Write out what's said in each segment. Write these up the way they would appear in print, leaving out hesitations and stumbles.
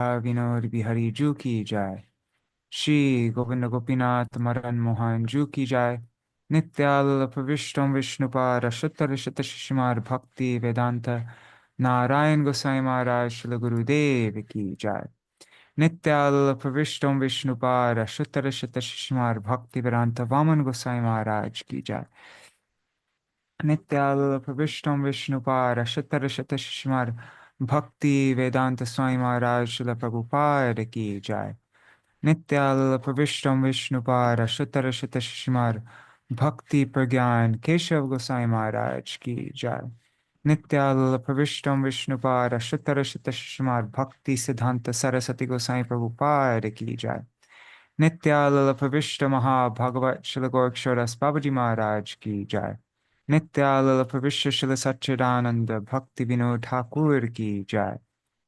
विनोद बिहारी जू की जाय। श्री गोविंद गोपीनाथ मदन मोहन जू की जाय। नित्याल प्रविष्टम विष्णुपाद अशुत्तर शत शिशुमार भक्ति वेदांत नारायण गोसाई महाराज श्री गुरुदेव की जाय। नित्याल प्रविष्टम विष्णुपाद अशुत्तर शत शिशुमार भक्ति वेदांत वामन गोसाई महाराज की जाय। नित्याल प्रविष्टम विष्णुपाद अशुत्तर शत शिशुमार भक्ति वेदांत स्वामी महाराज श्री प्रभुपाद की जाय। नित्याल प्रविष्टम विष्णुपाद अशुत्तर शत शिशुमार भक्ति प्रज्ञान केशव गोसाई महाराज की जाय। नित्याल प्रविष्टम विष्णुपाद अशुत्तर शत शिशुमार भक्ति सिद्धांत सरस्वती गोसाई प्रभुपाद की जाय। नित्याल प्रविष्ट महाभागवत श्री गोरक्षरस बाबूजी महाराज की जाय। नित्याल प्रविष्ट श्री सच्चिदानंद भक्ति विनोद ठाकुर की जाय।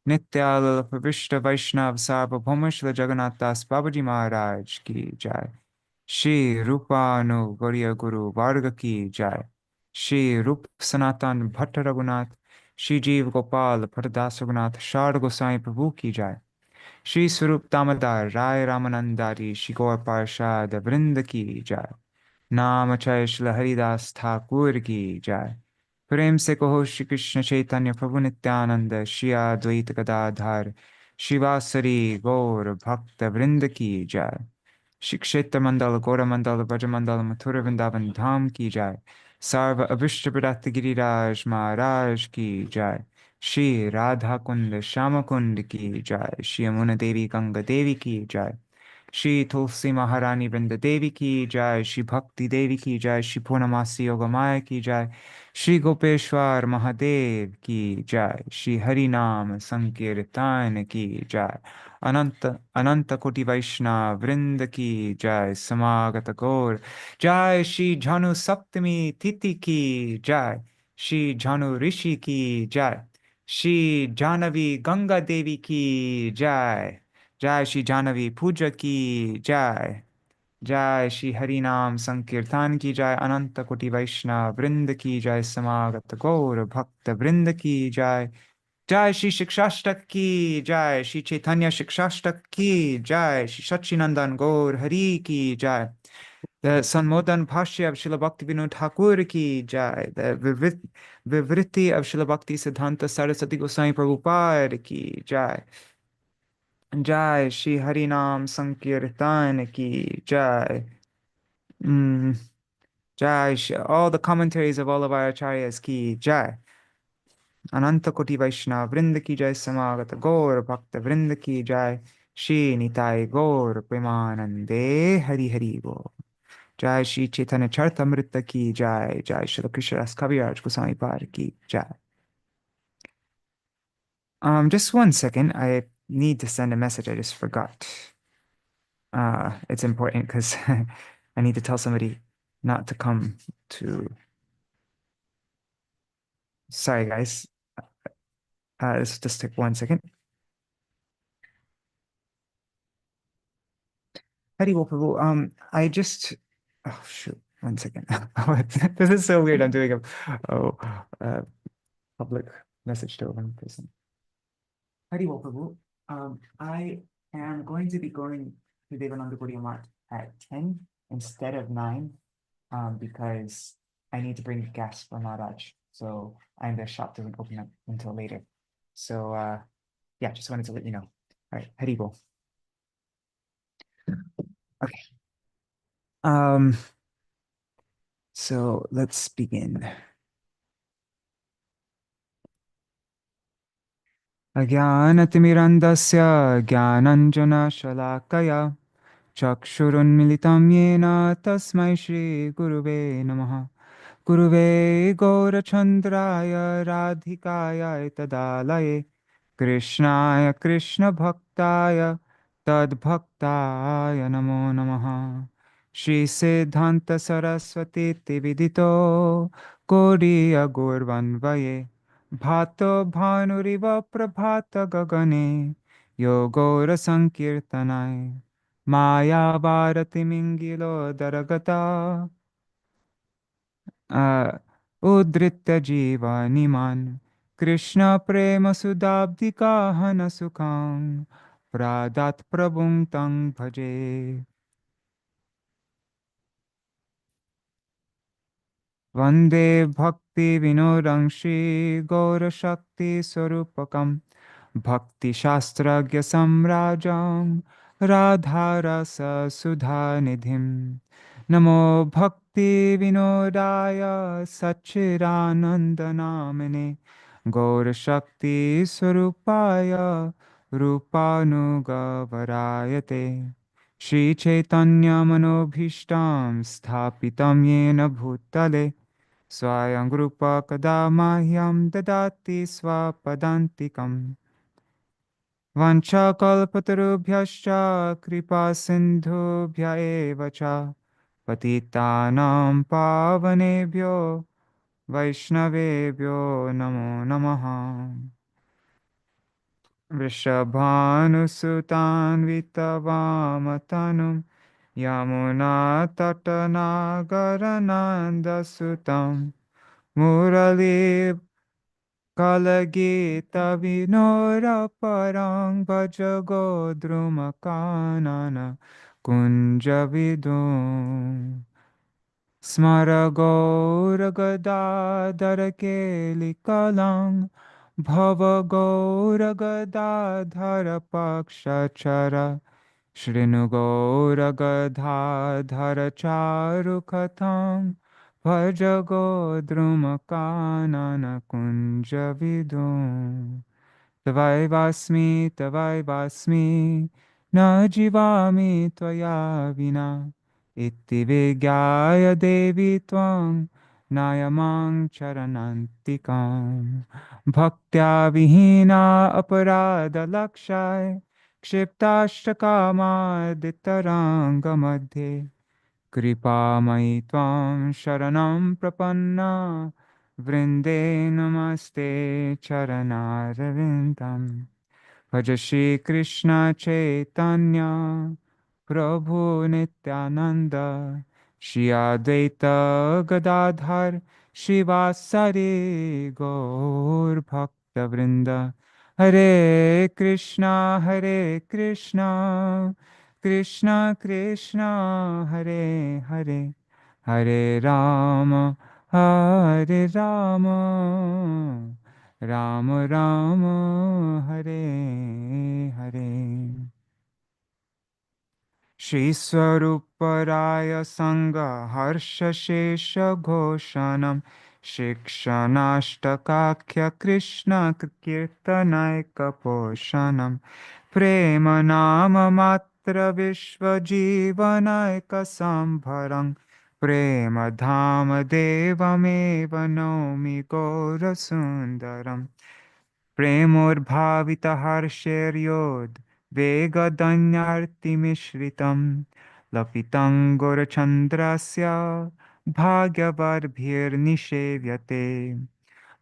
नित्याल प्रविष्ट वैष्णव सार्वभौम श्री जगन्नाथ दास बाबूजी महाराज की जाय। श्री रूपानु गौड़ीय गुरु वर्ग की जाय। श्री रूप सनातन भट्ट रघुनाथ श्री जीव गोपाल भट्टदास रघुनाथ शारद गोसाई प्रभु की जाय। श्री स्वरूप दामोदर राय रामानंदारी श्री गौर पार्षद वृंद की जाय। नाम अक्षय श्री हरिदास ठाकुर की जाय। प्रेम से कहो श्री कृष्ण चैतन्य प्रभु नित्यानंद श्री अद्वैत गदाधर शिवासरी गौर भक्त वृंद की जाय। श्री क्षेत्र मंडल गौर मंडल ब्रज मंडल मथुर वृंदावन धाम की जाय। सर्व अभिष्ट प्रदत्त गिरिराज महाराज की जाय। श्री राधा कुंड श्याम कुंड की जाय। श्री यमुना देवी गंगा देवी की जाय। श्री तुलसी महारानी वृंद देवी की जय। श्री भक्ति देवी की जय। श्री पूर्णमासी योगमाया की जय। श्री गोपेश्वर महादेव की जय। श्री हरि नाम संकीर्तन की जय। अनंत अनंत कोटि वैष्णव वृंद की जय। समागत गौर जय। श्री झानु सप्तमी तिथि की जय। श्री झानु ऋषि की जय। श्री जानवी गंगा देवी की जय। जय श्री जानवी पूजा की जय। जय श्री हरि नाम संकीर्तन की जय। अनंत कोटि वैष्णव वृंद की जय। समागत गौर भक्त वृंद की जय। जय श्री शिक्षाष्टक की जय। श्री चैतन्य शिक्षाष्टक की जय। श्री सच्चिनंदन गौर हरि की जय। The Sanmodan Bhashya of Srila Bhaktivinoda Thakur ki jai. The Vivritti of Srila Bhakti Siddhanta Saraswati Goswami Prabhupada ki jai. Jai Shri Harinam Sankirtan ki jai. Mm, Jai all the commentaries of all of our ācāryas ki jai. Ananta Koti Vaishnava Vrinda ki jai. Samagata Gaur Bhakta Vrinda ki jai. Shri Nitai Gaur Premanande Hari Hari Bo. Jai Shri Chaitanya Charitamrita ki jai. Jai Shri Krishna Das Kaviraj Goswami Par ki jai. Just one second. I need to send a message. I just forgot. It's important because I need to tell somebody not to come to. Sorry, guys. This just take 1 second. Hari Bol Prabhu. I just. Oh shoot! 1 second. This is so weird. I'm doing a public message to one person. Hari Bol Prabhu. I am going to be going to Devananda Gaudiya Math at 10 instead of 9, because I need to bring gas for Mahārāja. So and the shop doesn't open up until later. So yeah, just wanted to let you know. All right, Hari Bol. Okay. So let's begin. Ajnanatimirandasya Jnananjana Shalakaya Chakshurunmilitam Yena Tasmai Shri Guruve Namaha. Guruve Gaurachandraya Radhikaya Tadalaye Krishnaya Krishna Bhaktaya Tadbhaktaya Namo Namaha. Shri Siddhanta Saraswati Vidito Gaudiya Gaurvanvaye Bhato Bhanuriva Prabhata Gagane Yogora Sankirtanai Maya Bharati Mingilo Daragata Udritta Jiva Niman Krishna prema sudabdika hana sukham pradat prabhung tang bhaje. Vande bhakti vinodang Shri Gaura Shakti Swarupakam Bhakti Shastragya Samrajam Radharasa Sudha Nidhim Namo Bhakti Vinodaya Sachirananda Namine Gaura Shakti Swarupaya Rupanugavarayate Shri Chaitanya Manobhishtam Sthapitam Yena Bhutale Swayam Rupa Kada Mahyam Dadati Swapadantikam Vancha Kalpatarubhyascha Kripa Sindhubhya Eva Cha Patitanam Pavanebhyo Vaishnavebhyo Namo Namaha Vrishabhanusutan Vitavamatanu Yamuna Tatanagarananda Sutam Murali Kalagita Vinora Parang Bhajagodruma Kanana Kunjavidum Smaragoragadadarake Bhavagoragadadhara Shrinugoragadhadhara Bhajagodrumakanana kunjavidum Tavai vasmi Na jivami tvaya vina Iti vigyaya devi tvam Nayamang charanantikam Bhaktya vihina aparada lakshai Kshiptastakama ditaranga madhe Kripamai tvam sharanam prapanna Vrinde namaste charanarvindam Bhaja Shri Krishna Chaitanya Prabhu Nityananda Shri Advaita Gadadhar Shivasari Gaur Bhakta Vrinda Hare Krishna Krishna Krishna Hare Hare Hare Rama Hare Rama Rama Rama Hare Hare Shri Swaruparaya Sangha Harsha Shesha Ghoshanam Shikshanashtakakya Krishna Kirtanaika Poshanam Prema Nama Matra Vishva Jivanaika Sambharang Prema Dhama Devameva Naumi Gaura Sundaram Premodbhavita Harsheriyod Vegadanyartimishritam Lapitam Gorachandrasya Bhagyavarbhirnishevyate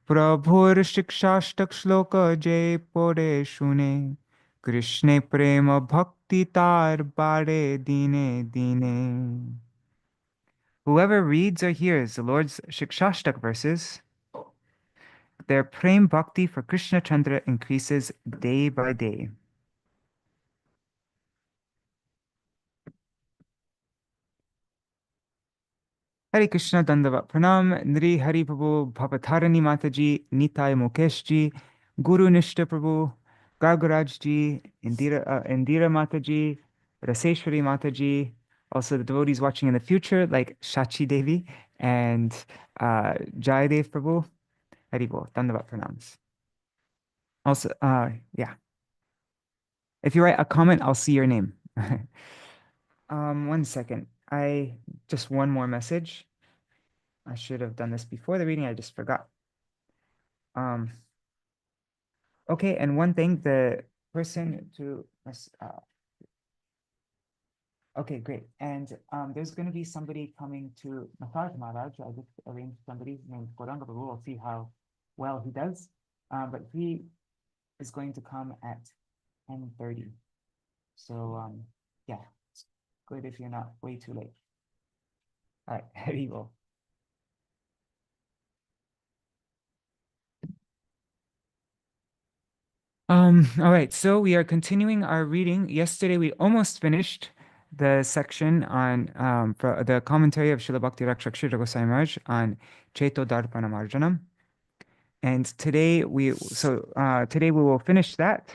Prabhur Shikshashtak Shloka Jay Pore Shune Krishne Prema Bhakti Tar Bare Dine Dine. Whoever reads or hears the Lord's Shikshashtak verses, their prem bhakti for Krishna Chandra increases day by day. Hare Krishna Dandavat Pranam, Nri Hari Prabhu, Bhavatharani Mataji, Nitai Mukesh ji, Guru Nishta Prabhu, Gargaraj ji, Indira Mataji, Raseshwari Mataji, also the devotees watching in the future like Shachi Devi and Jayadev Prabhu. Hari Bol, Dandavat Pranams. Also, yeah. If you write a comment, I'll see your name. 1 second. Just one more message. I should have done this before the reading. I just forgot. Okay, and one thing, the person to okay, great. And there's going to be somebody coming to Mahārāja. I just arranged somebody named Gauranga Prabhu. We'll see how well he does. But he is going to come at 10:30. So yeah, it's good if you're not way too late. All right, here you go. All right, so we are continuing our reading. Yesterday we almost finished the section on the commentary of Srila Bhakti Rakshak Sri Gosvāmī Maharaj on Cheto Darpana Marjanam. And today today we will finish that.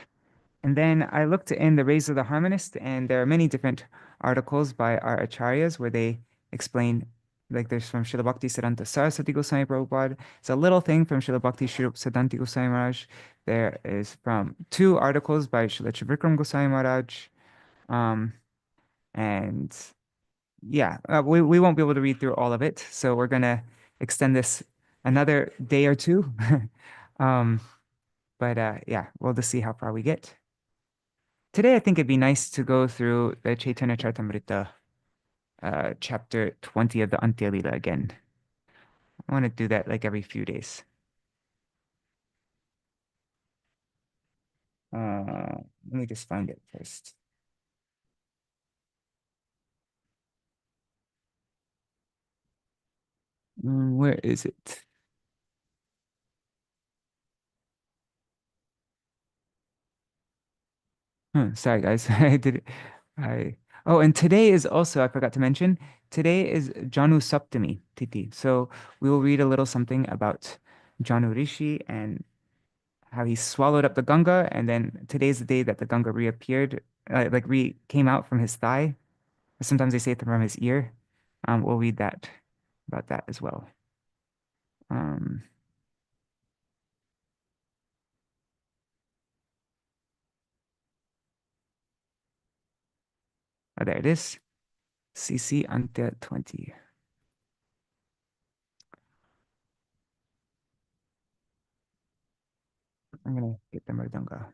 And then I looked in the Rays of the Harmonist, and there are many different articles by our ācāryas where they explain, like there's from Srila Bhakti Siddhanta Saraswati Goswami Prabhupada. It's a little thing from Srila Bhakti Sri Siddhanti Goswami Maharaj. There is from 2 articles by Srila Trivikram Goswami Maharaj. And yeah, we won't be able to read through all of it. So we're going to extend this another day or 2. But yeah, we'll just see how far we get. Today, I think it'd be nice to go through the Chaitanya Charitamrita, chapter 20 of the Antya Lila again. I want to do that like every few days. Let me just find it first. Where is it? Sorry, guys. Oh, and today is also, I forgot to mention, today is Jahnu Saptami tithi. So we will read a little something about Jahnu Rishi and how he swallowed up the Ganga, and then today's the day that the Ganga reappeared, came out from his thigh. Sometimes they say it from his ear. We'll read that about that as well. Oh, there it is. CC Antya 20. I'm gonna get the Mridanga.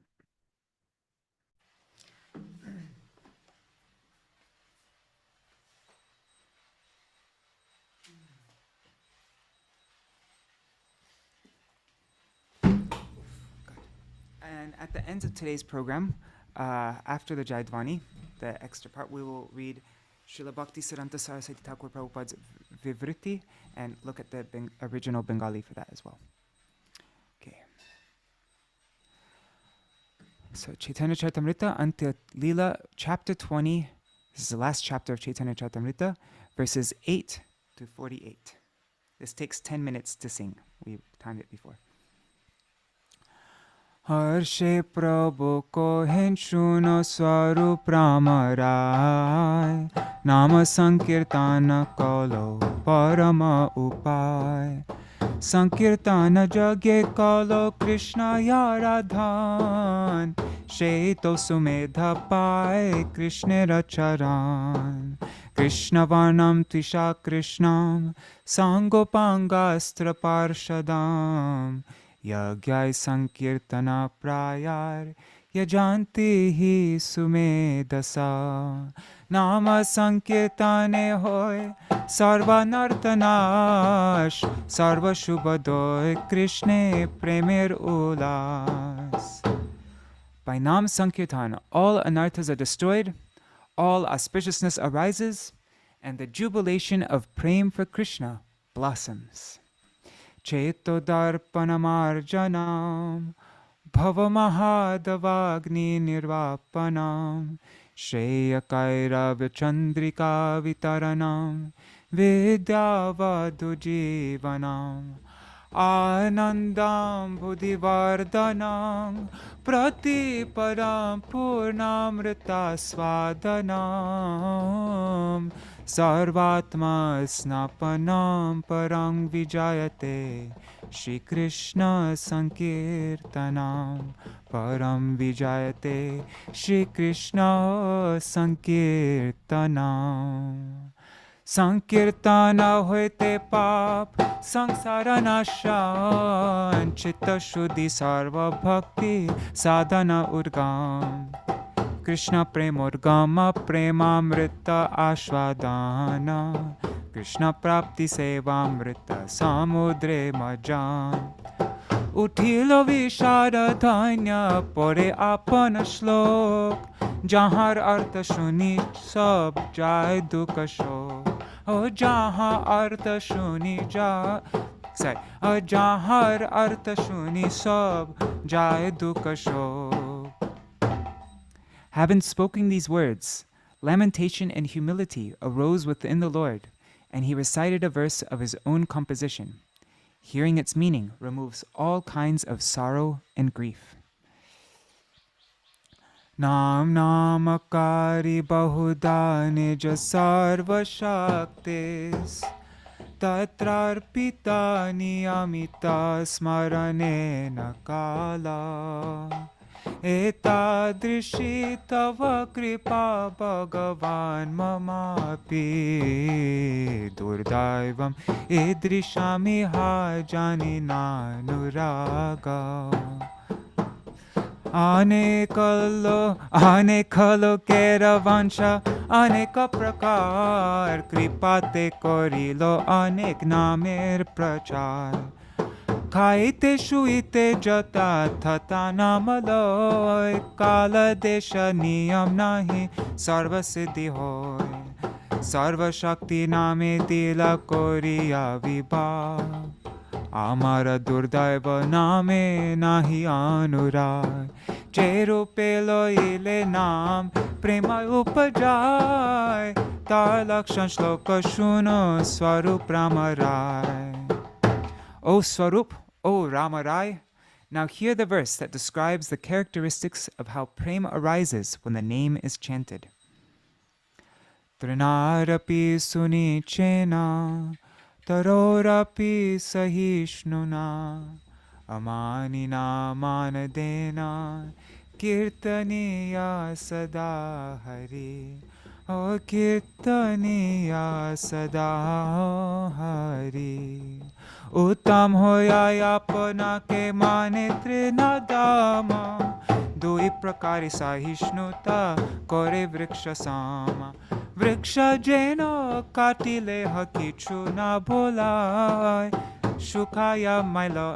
And at the end of today's program, after the Jaidvani, the extra part, we will read Srila Bhakti Siddhanta Saraswati Thakur Prabhupada's Vivriti and look at the original Bengali for that as well. Okay. So Chaitanya Charitamrita, Antya Lila, chapter 20. This is the last chapter of Chaitanya Charitamrita, verses 8 to 48. This takes 10 minutes to sing. We timed it before. Harshe Prabhu ko henshuno swarup Ramarai, Nama Sankirtana kalo parama upai, Sankirtana jagye kalo Krishna yaradhan, Sheto sumedha pai Krishna racharan, Krishna varnam tvisha Krishnam, Sangopangastra parshadam, Yagyai Sankirtana Prayar Yajanti hi Sumedasa Nama Sankirtane hoy Sarva Nartanash Sarva Shubhadoy Krishne Premer Ulas. By Nam Sankirtana, all anarthas are destroyed, all auspiciousness arises, and the jubilation of prem for Krishna blossoms. Cheto darpanamarjanam bhava mahadavagni nirvapanam Shreya chandrika vitaranam vidyavadu jivanam Anandam buddhivardhanam pratiparam purnamrita svadanam Sarvatma snapanam parang vijayate Shri Krishna Sankirtanam param vijayate Shri Krishna Sankirtanam Sankirtana hoite pap sangsara nashan Chitta shuddhi sarva bhakti sadhana urgam Krishna premurgama premamrita ashwadana Krishna prapti sevamrita samudre majan Uthilo vishara dhanya pore apana shlok Jahar artha shuni sab jai dukha shok O jaha artha shuni jahar artha shuni sab jai dukha shok Having spoken these words, lamentation and humility arose within the Lord, and he recited a verse of his own composition. Hearing its meaning removes all kinds of sorrow and grief. Nam namakari bahuda nija sarva shaktis tatrarpita niyamita smaranena kala etadrishi tava kripa bhagavan mamapi durdaivam idrishami hajani nanuraga अनेकलो केरवंशा अनेक प्रकार कृपाते करिलो अनेक नामेर प्रचार खाइते शुइते जता थता नामलोय काल देश नियम नाही सर्वसिद्धि होय सर्वशक्ति नामे दिला करिया विभाग আমার দুর্দৈব নামে নাহি অনুরাগ যে রূপে লইলে নাম প্রেম উপজায় তার লক্ষণ শ্লোক শুনো স্বরূপ Ramrai. O Swarup, O Ramarai, now hear the verse that describes the characteristics of how prema arises when the name is chanted. Trinarapi sunichena Tarorapi sahishnuna amanina manadena kirtaniya sada hari o kirtaniya sada hari uttam hoya apna ke mane trinadama dui prakari sahishnuta kore vriksha sama वृक्ष जेनो काटिले हकिछु ना भोलाय शुकाया मैलो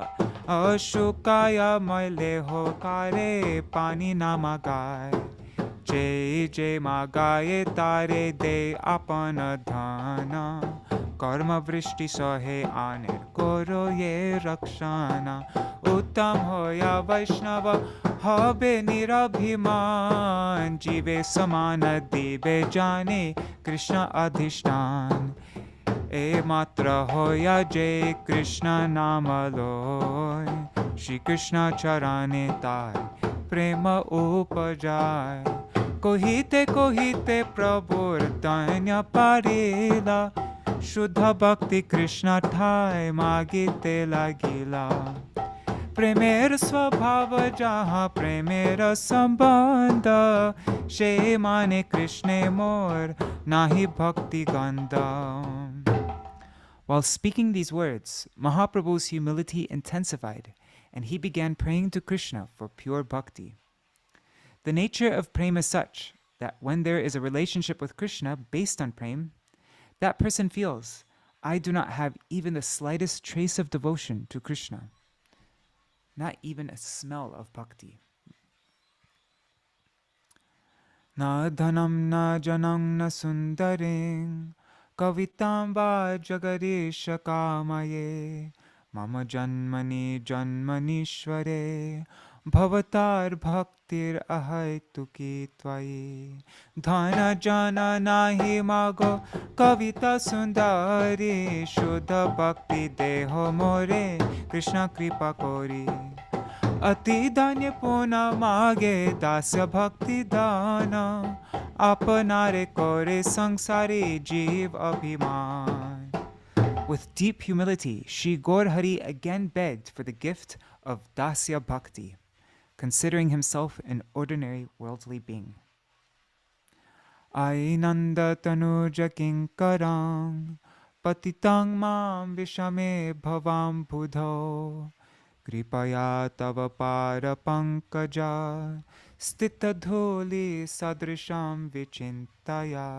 अशुकाया मैले हो कारे पानी ना मागाय जे मागाये तारे दे अपन धन कर्म वृष्टि सहे आने करो ये रक्षाना उत्तम होया वैष्णव हबे निरभिमान जीवे समान दिवे जाने कृष्ण अधिष्ठान ए मात्र होया जय कृष्ण नाम लोय श्री कृष्ण चरणे ताय प्रेम उपजाय कोहिते प्रभुर दैन्य पारेला शुद्ध भक्ति कृष्ण ठाय मागिते लागिला प्रेमेर स्वभाव जहाँ प्रेमेर संबंध शे माने कृष्णे मोर नाहि भक्ति गंध. While speaking these words, Mahaprabhu's humility intensified, and he began praying to Krishna for pure bhakti. The nature of prema is such that when there is a relationship with Krishna based on prema, that person feels, I do not have even the slightest trace of devotion to Krishna. Not even a smell of bhakti. Na dhanam na janam na sundaring kavitam va jagarisha kamaye mama janmanishware भवतार भक्तिर अहैतुकी त्वयि धन जन नाही मागो कविता सुंदरी शुद्ध भक्ति देहो मोरे कृष्ण कृपा कोरी अति धन्य पुना मागे दास्य भक्ति दान अपनारे कोरे संसारी जीव अभिमान. With deep humility, Shri Gaurhari again begged for the gift of Dasya Bhakti, considering himself an ordinary worldly being. Ainanda tanuja kinkarang patitang mam vishame bhavam budho kripaya tava para pankaja stita dholi sadrisham vichintaya.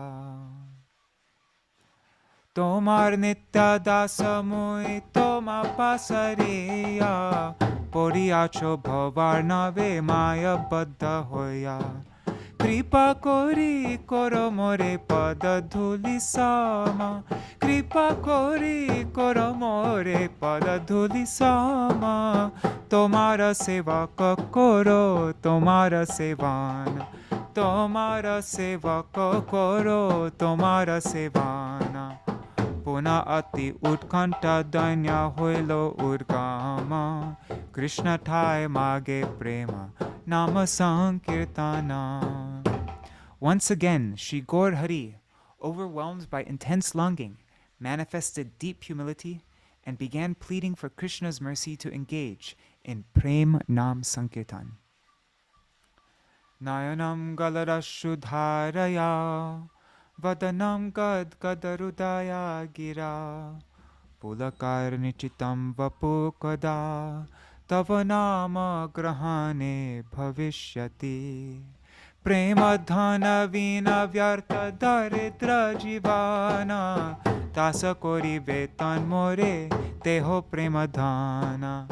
তোমার নিত্য দাস মুই তোমা পাশরিয়া পড়িয়াছ ভবার নবে মায়াবদ্ধ হইয়া কৃপা করি করো মোরে পদ ধূলি সামা কৃপা করি করো মোরে পদ ধূলি সামা তোমার সেবা করো তোমার সেবান tomara sevak koro tomara sevana. Puna ati utkanta danya hoilo urgama. Krishna thai mage prema nama sankirtana. Once again, Shri Gaur Hari, overwhelmed by intense longing, manifested deep humility and began pleading for Krishna's mercy to engage in Prem Nam Sankirtan. Nayanam galarashudharaya vadanam gad gadarudaya gira pulakarnichitam vapukada tavanama grahane bhavishyati prema dhana vina vyartha daridra jivana tasa kori vetan more teho prema dhana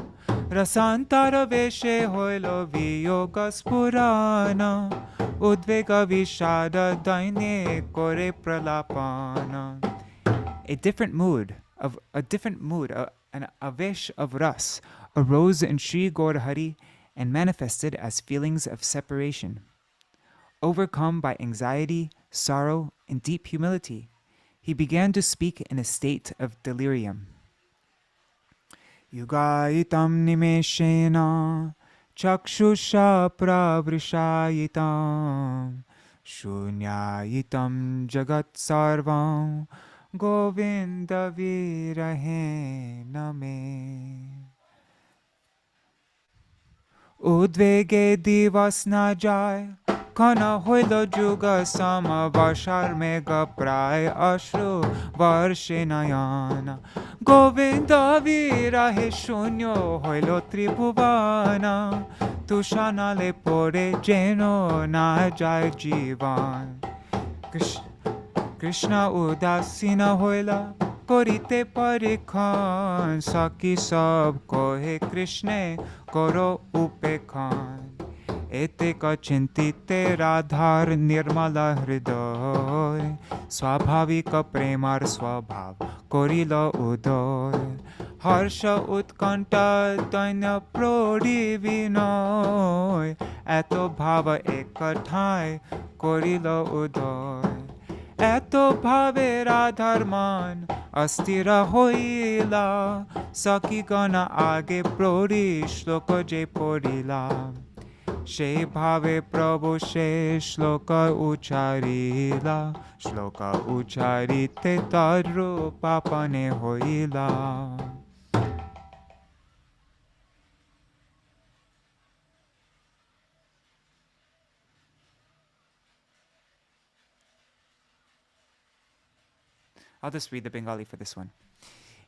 Rasantara veshe hoilo viyogas purana Udvega vishada daine kore pralapana. A different mood, an avesh of ras, arose in Shri Gaur Hari and manifested as feelings of separation. Overcome by anxiety, sorrow, and deep humility, he began to speak in a state of delirium. Yugaitam nimeshena chakshusha pravrishayitam shunyayitam jagat sarvam govinda virahe name. Udvege divas na jai Kana hoilo juga sama varshar mega pray ashru varshe nayana Govinda virahe shunyo hoilo tribhuvana Tushana le pore jeno na jai jivan Krishna udasina hoila korite parikhan Saki sab kohe Krishna koro upekhan Ete ka chintite radhar nirmala hridoy Swabhavika premar swabhav korila udoy Harsha utkanta danya prodi vinoy Eto bhava ekathai korila udoy Eto bhave radharman astira hoila Saki gana age prodi shloko je porila She bhave prabhu she shloka ucharila Shloka ucharite taru papane hoila. I'll just read the Bengali for this one.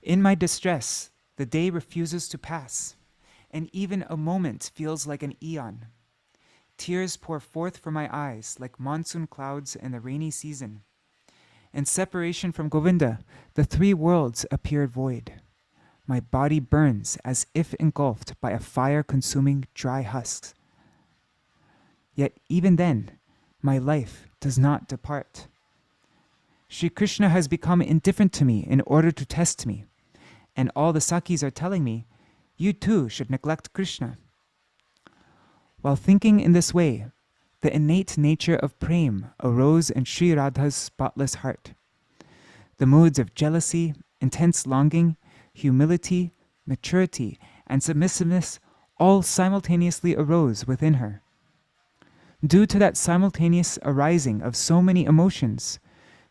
In my distress, the day refuses to pass, and even a moment feels like an eon. Tears pour forth from my eyes like monsoon clouds in the rainy season. In separation from Govinda, the three worlds appear void. My body burns as if engulfed by a fire-consuming dry husks. Yet even then, my life does not depart. Shri Krishna has become indifferent to me in order to test me, and all the Sakis are telling me, you too should neglect Krishna. While thinking in this way, the innate nature of prem arose in Sri Radha's spotless heart. The moods of jealousy, intense longing, humility, maturity, and submissiveness all simultaneously arose within her. Due to that simultaneous arising of so many emotions,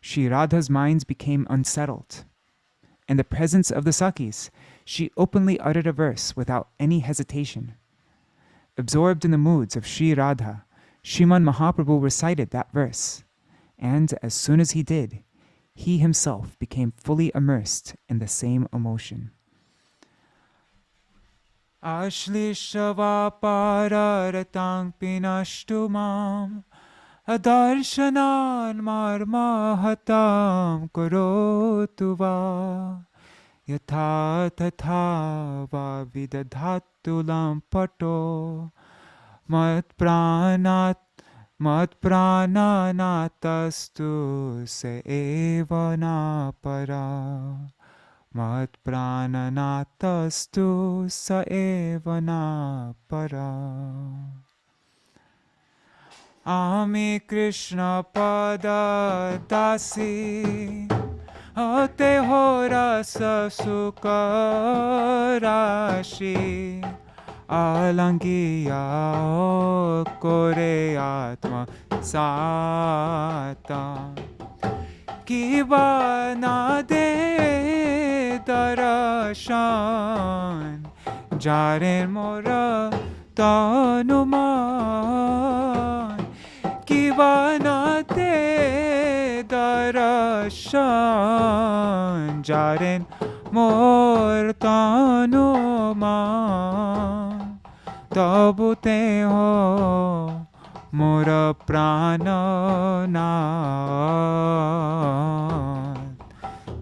Sri Radha's mind became unsettled. In the presence of the Sakis, she openly uttered a verse without any hesitation. Absorbed in the moods of Sri Radha, Sriman Mahaprabhu recited that verse, and as soon as he did, he himself became fully immersed in the same emotion. Ashlishava pararatang pinashtu mam adarshanan marmahatam karotu va yatha tatha va vidadhatu lampato mat prananatastu se eva na para mat prananatastu sa eva na para. Ami Krishna pada dasi Ate ho rasa sukha rashi Alangiya kore atma sata Kiba na de darashan Jaren mora tanuman Kiba na de darashan Jaren mor tanuman Tabu te ho Mora prananath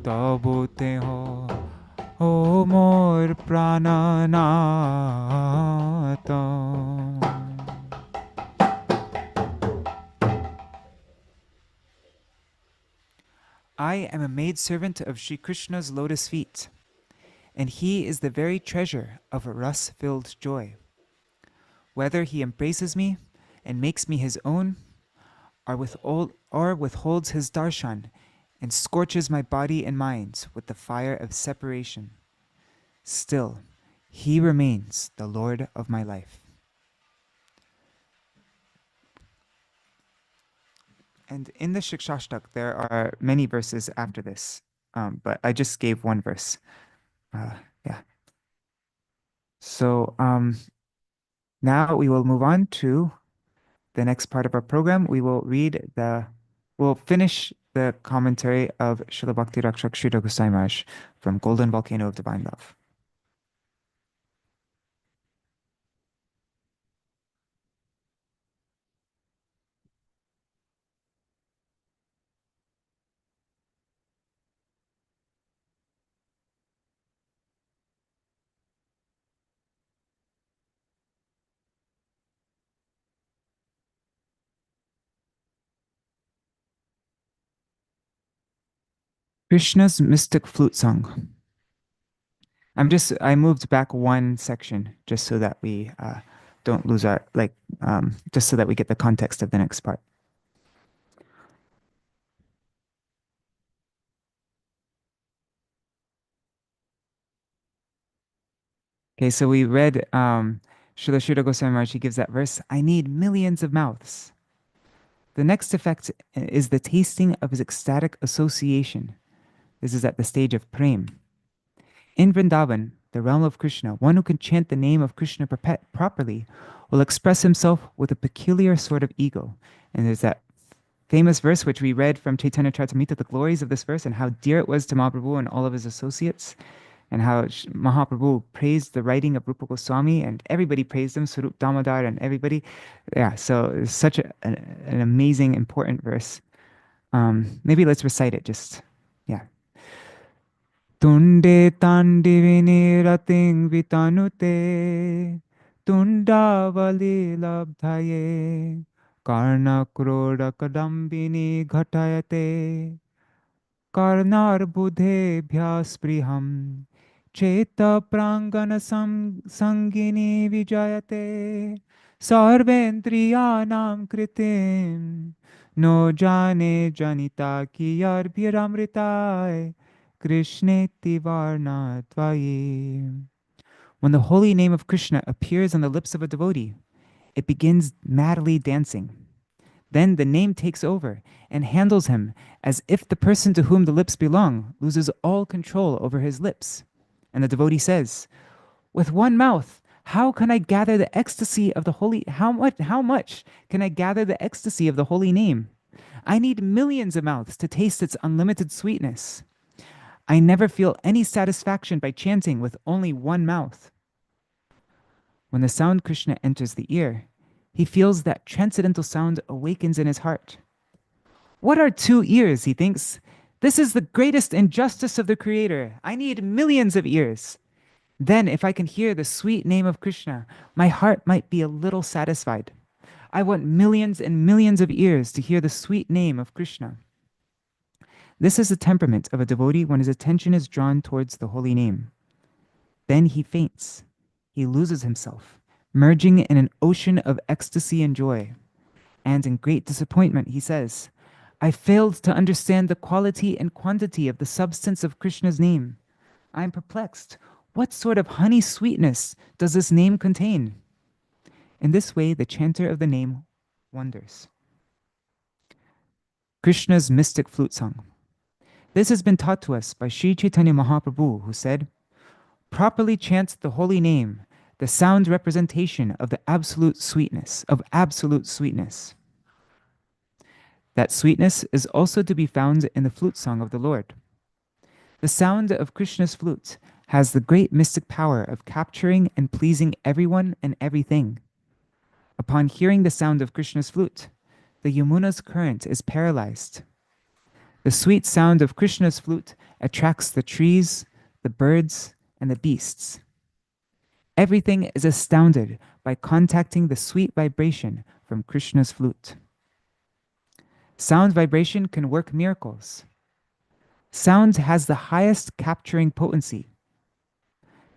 Tabu te ho O mor prananath. I am a maidservant of Sri Krishna's lotus feet, and he is the very treasure of a rus-filled joy. Whether he embraces me and makes me his own, or withholds his darshan and scorches my body and mind with the fire of separation, still he remains the Lord of my life. And in the Śikṣāṣṭaka, there are many verses after this, but I just gave one verse. Yeah. So now we will move on to the next part of our program. We'll finish the commentary of Srila Bhakti Rakshak Sridhar Goswami Maharaj from Golden Volcano of Divine Love. Krishna's Mystic Flute Song. I moved back one section just so that we don't lose our, just so that we get the context of the next part. Okay, so we read Srila Sridhar Goswami Maharaj, he gives that verse, I need millions of mouths. The next effect is the tasting of his ecstatic association. This is at the stage of prem. In Vrindavan, the realm of Krishna, one who can chant the name of Krishna properly will express himself with a peculiar sort of ego. And there's that famous verse which we read from Chaitanya Charitamrita, the glories of this verse and how dear it was to Mahaprabhu and all of his associates, and how Mahaprabhu praised the writing of Rupa Goswami, and everybody praised him, Sarup Damodar and everybody. Yeah, so it's such an amazing, important verse. Maybe let's recite it just, yeah. Tunde tandivini rating vitanute, tundavali labdhaye, karna kroda kadambini ghatayate, karnar budhe bhyaspriham, cheta prangana sangini vijayate, sarvendriyanam kritim, no jane janita ki yarbhiramritai, Krishneti varna tvayi. When the holy name of Krishna appears on the lips of a devotee, it begins madly dancing. Then the name takes over and handles him as if the person to whom the lips belong loses all control over his lips. And the devotee says, with one mouth, how can I gather the ecstasy of the holy, how much can I gather the ecstasy of the holy name? I need millions of mouths to taste its unlimited sweetness. I never feel any satisfaction by chanting with only one mouth. When the sound Krishna enters the ear, he feels that transcendental sound awakens in his heart. What are 2 ears, he thinks? This is the greatest injustice of the Creator. I need millions of ears. Then, if I can hear the sweet name of Krishna, my heart might be a little satisfied. I want millions and millions of ears to hear the sweet name of Krishna. This is the temperament of a devotee when his attention is drawn towards the holy name. Then he faints. He loses himself, merging in an ocean of ecstasy and joy. And in great disappointment, he says, I failed to understand the quality and quantity of the substance of Krishna's name. I am perplexed. What sort of honey sweetness does this name contain? In this way, the chanter of the name wonders. Krishna's mystic flute song. This has been taught to us by Sri Chaitanya Mahaprabhu, who said, properly chant the holy name, the sound representation of the absolute sweetness, of absolute sweetness. That sweetness is also to be found in the flute song of the Lord. The sound of Krishna's flute has the great mystic power of capturing and pleasing everyone and everything. Upon hearing the sound of Krishna's flute, the Yamuna's current is paralyzed. The sweet sound of Krishna's flute attracts the trees, the birds, and the beasts. Everything is astounded by contacting the sweet vibration from Krishna's flute. Sound vibration can work miracles. Sound has the highest capturing potency.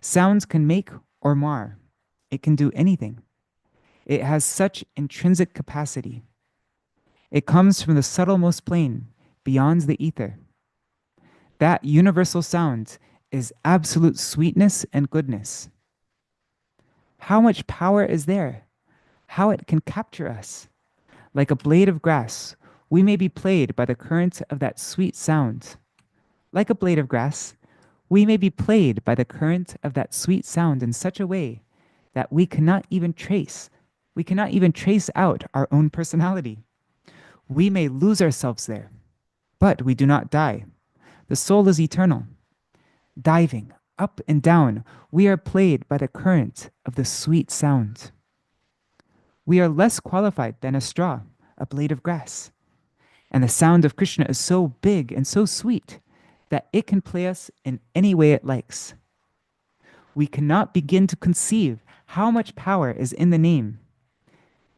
Sound can make or mar. It can do anything. It has such intrinsic capacity. It comes from the subtlemost plane, beyond the ether. That universal sound is absolute sweetness and goodness. How much power is there? How it can capture us? Like a blade of grass, we may be played by the current of that sweet sound. Like a blade of grass, we may be played by the current of that sweet sound in such a way that we cannot even trace out our own personality. We may lose ourselves there, but we do not die. The soul is eternal. Diving up and down, we are played by the current of the sweet sound. We are less qualified than a straw, a blade of grass. And the sound of Krishna is so big and so sweet that it can play us in any way it likes. We cannot begin to conceive how much power is in the name,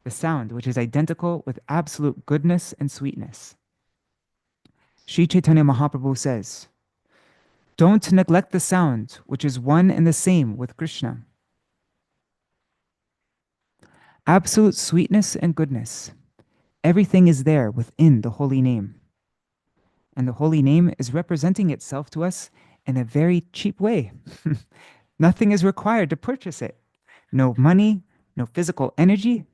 the sound which is identical with absolute goodness and sweetness. Sri Chaitanya Mahaprabhu says, don't neglect the sound which is one and the same with Krishna. Absolute sweetness and goodness. Everything is there within the holy name. And the holy name is representing itself to us in a very cheap way. Nothing is required to purchase it. No money, no physical energy.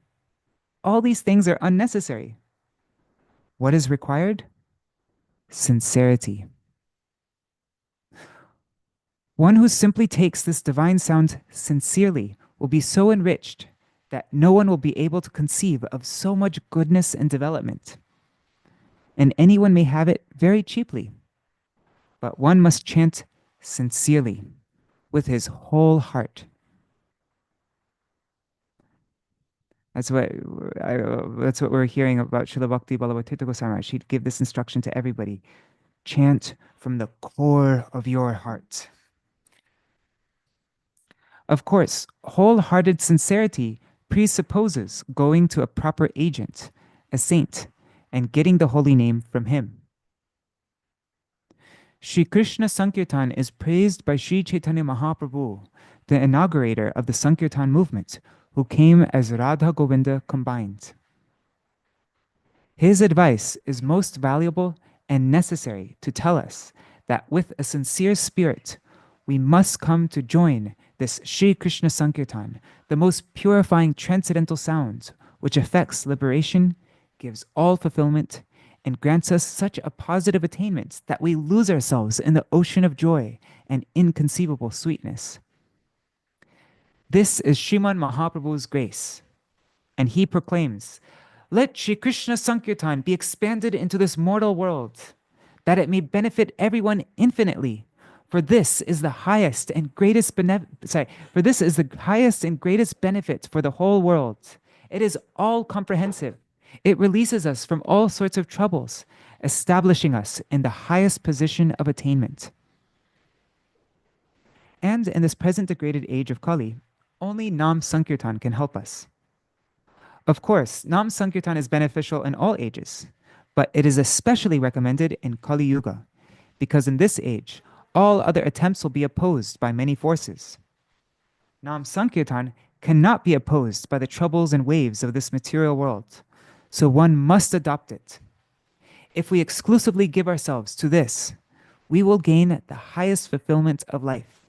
All these things are unnecessary. What is required? Sincerity. One who simply takes this divine sound sincerely will be so enriched that no one will be able to conceive of so much goodness and development. And anyone may have it very cheaply, but one must chant sincerely with his whole heart. That's what we're hearing about Srila Bhakti Bhagavad Goswami. She'd give this instruction to everybody. Chant from the core of your heart. Of course, wholehearted sincerity presupposes going to a proper agent, a saint, and getting the holy name from him. Shri Krishna Sankirtan is praised by Sri Chaitanya Mahaprabhu, the inaugurator of the Sankirtan movement, who came as Radha Govinda combined. His advice is most valuable and necessary to tell us that with a sincere spirit, we must come to join this Shri Krishna Sankirtan, the most purifying transcendental sound, which effects liberation, gives all fulfillment, and grants us such a positive attainment that we lose ourselves in the ocean of joy and inconceivable sweetness. This is Sriman Mahaprabhu's grace, and he proclaims, let Shri Krishna Sankirtan be expanded into this mortal world, that it may benefit everyone infinitely. For this is the highest and greatest benefit for the whole world. It is all comprehensive. It releases us from all sorts of troubles, establishing us in the highest position of attainment. And in this present degraded age of Kali, only Nam Sankirtan can help us. Of course, Nam Sankirtan is beneficial in all ages, but it is especially recommended in Kali Yuga, because in this age, all other attempts will be opposed by many forces. Nam Sankirtan cannot be opposed by the troubles and waves of this material world, so one must adopt it. If we exclusively give ourselves to this, we will gain the highest fulfillment of life.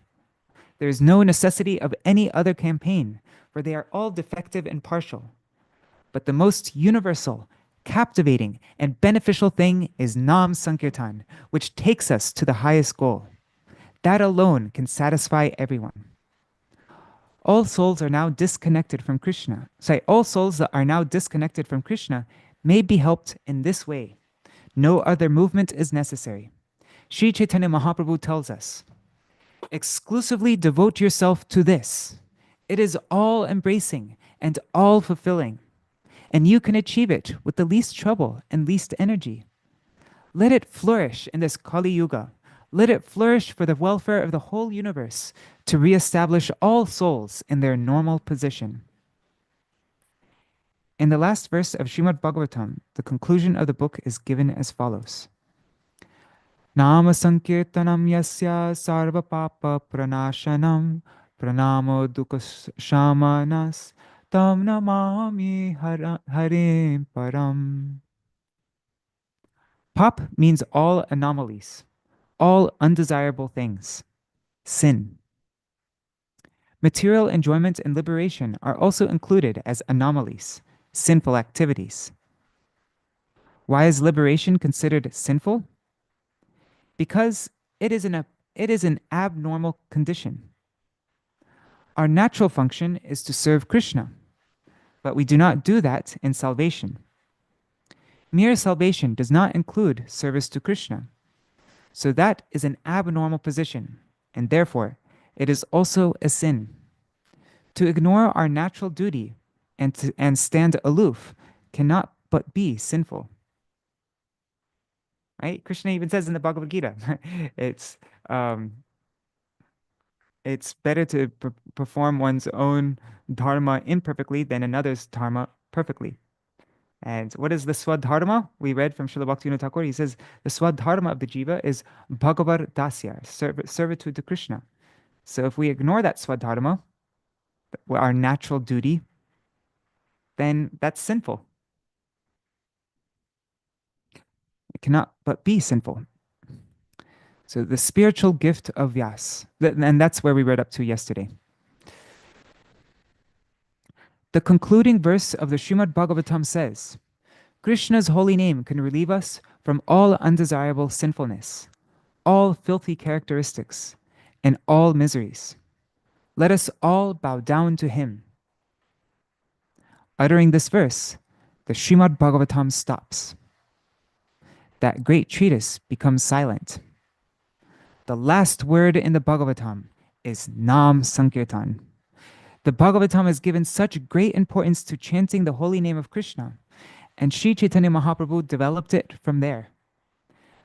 There is no necessity of any other campaign, for they are all defective and partial. But the most universal, captivating, and beneficial thing is Nam Sankirtan, which takes us to the highest goal. That alone can satisfy everyone. All souls are now disconnected from Krishna. All souls that are now disconnected from Krishna may be helped in this way. No other movement is necessary. Sri Chaitanya Mahaprabhu tells us, exclusively devote yourself to this. It is all embracing and all fulfilling, and you can achieve it with the least trouble and least energy. Let it flourish in this Kali Yuga. Let it flourish for the welfare of the whole universe, to reestablish all souls in their normal position. In the last verse of Srimad Bhagavatam, the conclusion of the book is given as follows. Nama Sankirtanam Yasya Sarva Papa Pranashanam Pranamo Dukkha Shamanas Tam Namami Harim Param. Pap means all anomalies, all undesirable things, sin. Material enjoyment and liberation are also included as anomalies, sinful activities. Why is liberation considered sinful? Because it is an abnormal condition. Our natural function is to serve Krishna, but we do not do that in salvation. Mere salvation does not include service to Krishna. So that is an abnormal position, and therefore it is also a sin. To ignore our natural duty and stand aloof cannot but be sinful. Right? Krishna even says in the Bhagavad Gita, it's better to perform one's own dharma imperfectly than another's dharma perfectly. And what is the swadharma? We read from Srila Bhaktivinoda Thakur. He says the swadharma of the jiva is bhagavar dasya, servitude to Krishna. So if we ignore that swadharma, our natural duty, then that's sinful. It cannot but be sinful. So the spiritual gift of Vyas, and that's where we read up to yesterday. The concluding verse of the Srimad Bhagavatam says, Krishna's holy name can relieve us from all undesirable sinfulness, all filthy characteristics, and all miseries. Let us all bow down to him. Uttering this verse, the Srimad Bhagavatam stops. That great treatise becomes silent. The last word in the Bhagavatam is Nam Sankirtan. The Bhagavatam has given such great importance to chanting the holy name of Krishna, and Sri Chaitanya Mahaprabhu developed it from there.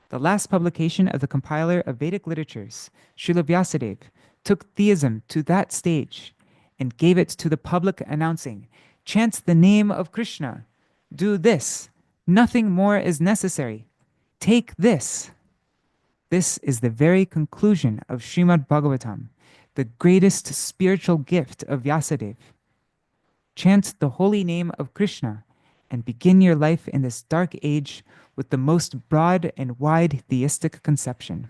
The last publication of the compiler of Vedic literatures, Srila Vyasadeva, took theism to that stage and gave it to the public, announcing, chant the name of Krishna, do this, nothing more is necessary, take this. This is the very conclusion of Srimad Bhagavatam, the greatest spiritual gift of Vyasadeva. Chant the holy name of Krishna and begin your life in this dark age with the most broad and wide theistic conception.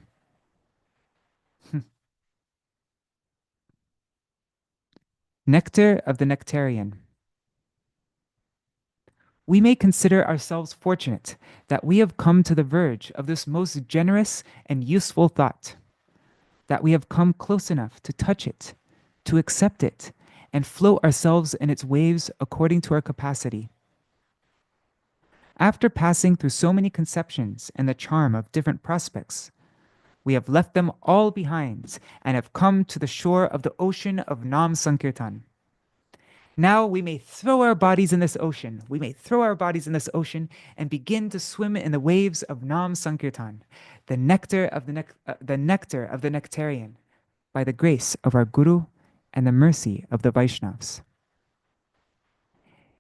Nectar of the Nectarian. We may consider ourselves fortunate that we have come to the verge of this most generous and useful thought, that we have come close enough to touch it, to accept it, and float ourselves in its waves according to our capacity. After passing through so many conceptions and the charm of different prospects, we have left them all behind and have come to the shore of the ocean of Nam Sankirtan. Now we may throw our bodies in this ocean. We may throw our bodies in this ocean and begin to swim in the waves of Nam Sankirtan, the nectar of the nectarian, by the grace of our Guru and the mercy of the Vaishnavas.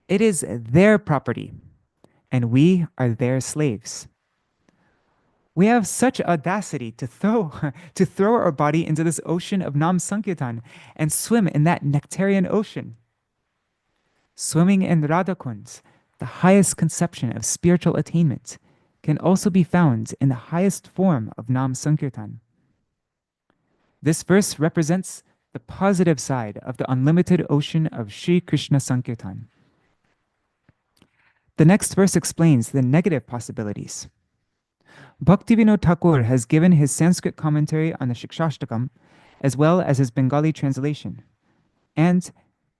It is their property, and we are their slaves. We have such audacity to throw our body into this ocean of Nam Sankirtan and swim in that nectarian ocean. Swimming in Radhakund, the the highest conception of spiritual attainment can also be found in the highest form of Nam Sankirtan. This verse represents the positive side of the unlimited ocean of Sri Krishna Sankirtan. The next verse explains the negative possibilities. Bhaktivinoda Thakur has given his Sanskrit commentary on the Śikṣāṣṭakam as well as his Bengali translation, and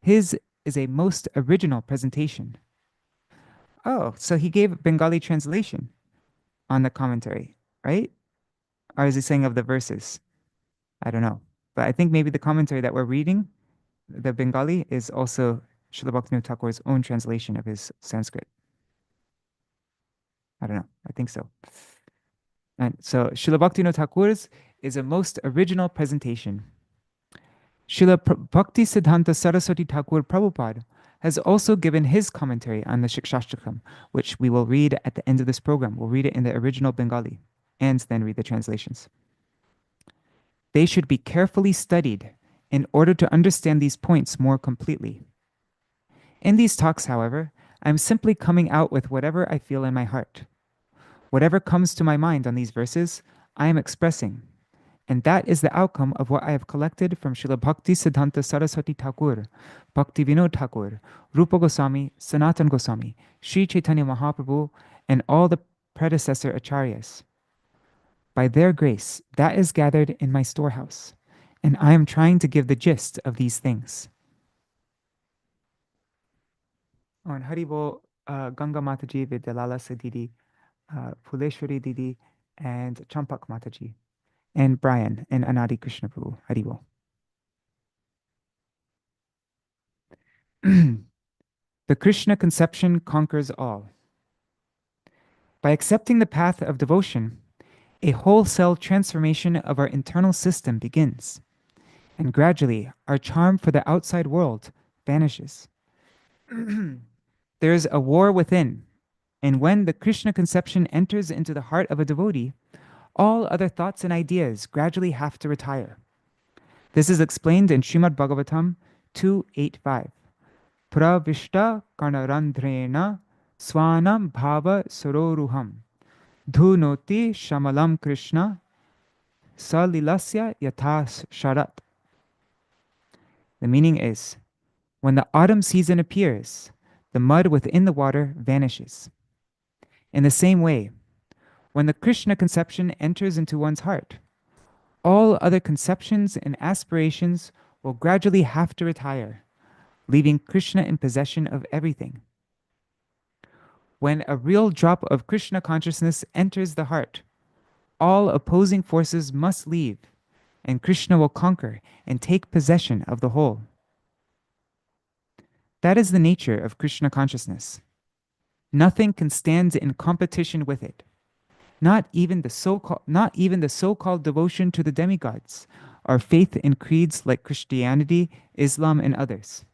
his is a most original presentation. Oh, so he gave Bengali translation on the commentary, right? Or is he saying of the verses? I don't know. But I think maybe the commentary that we're reading, the Bengali, is also Srila Bhaktivinoda Thakur's own translation of his Sanskrit. I don't know. I think so. And so Srila Bhaktivinoda Thakur's is a most original presentation. Srila Bhakti Siddhanta Saraswati Thakur Prabhupada has also given his commentary on the Śikṣāṣṭakam, which we will read at the end of this program. We'll read it in the original Bengali and then read the translations. They should be carefully studied in order to understand these points more completely. In these talks, however, I'm simply coming out with whatever I feel in my heart. Whatever comes to my mind on these verses, I am expressing, and that is the outcome of what I have collected from Srila Bhakti Siddhanta Saraswati Thakur, Bhaktivinoda Thakur, Rupa Gosvāmī, Sanatana Gosvāmī, Sri Chaitanya Mahaprabhu, and all the predecessor ācāryas. By their grace, that is gathered in my storehouse, and I am trying to give the gist of these things. On Haribol, Ganga Mataji, Vidyalala Sadidi, Puleshwari Didi, and Champak Mataji, and Brian and Anadi Krishna Prabhu. Haribol. The Krishna conception conquers all. By accepting the path of devotion, a wholesale transformation of our internal system begins, and gradually our charm for the outside world vanishes. There is a war within, and when the Krishna conception enters into the heart of a devotee, all other thoughts and ideas gradually have to retire. This is explained in Srimad Bhagavatam 2.8.5. Pravishta karnarandhrena swanam bhava saroruham dhunoti shamalam Krishna salilasya yathas sharat. The meaning is, when the autumn season appears, the mud within the water vanishes. In the same way, when the Krishna conception enters into one's heart, all other conceptions and aspirations will gradually have to retire, leaving Krishna in possession of everything. When a real drop of Krishna consciousness enters the heart, all opposing forces must leave, and Krishna will conquer and take possession of the whole. That is the nature of Krishna consciousness. Nothing can stand in competition with it. Not even the so-called devotion to the demigods, or faith in creeds like Christianity, Islam, and others.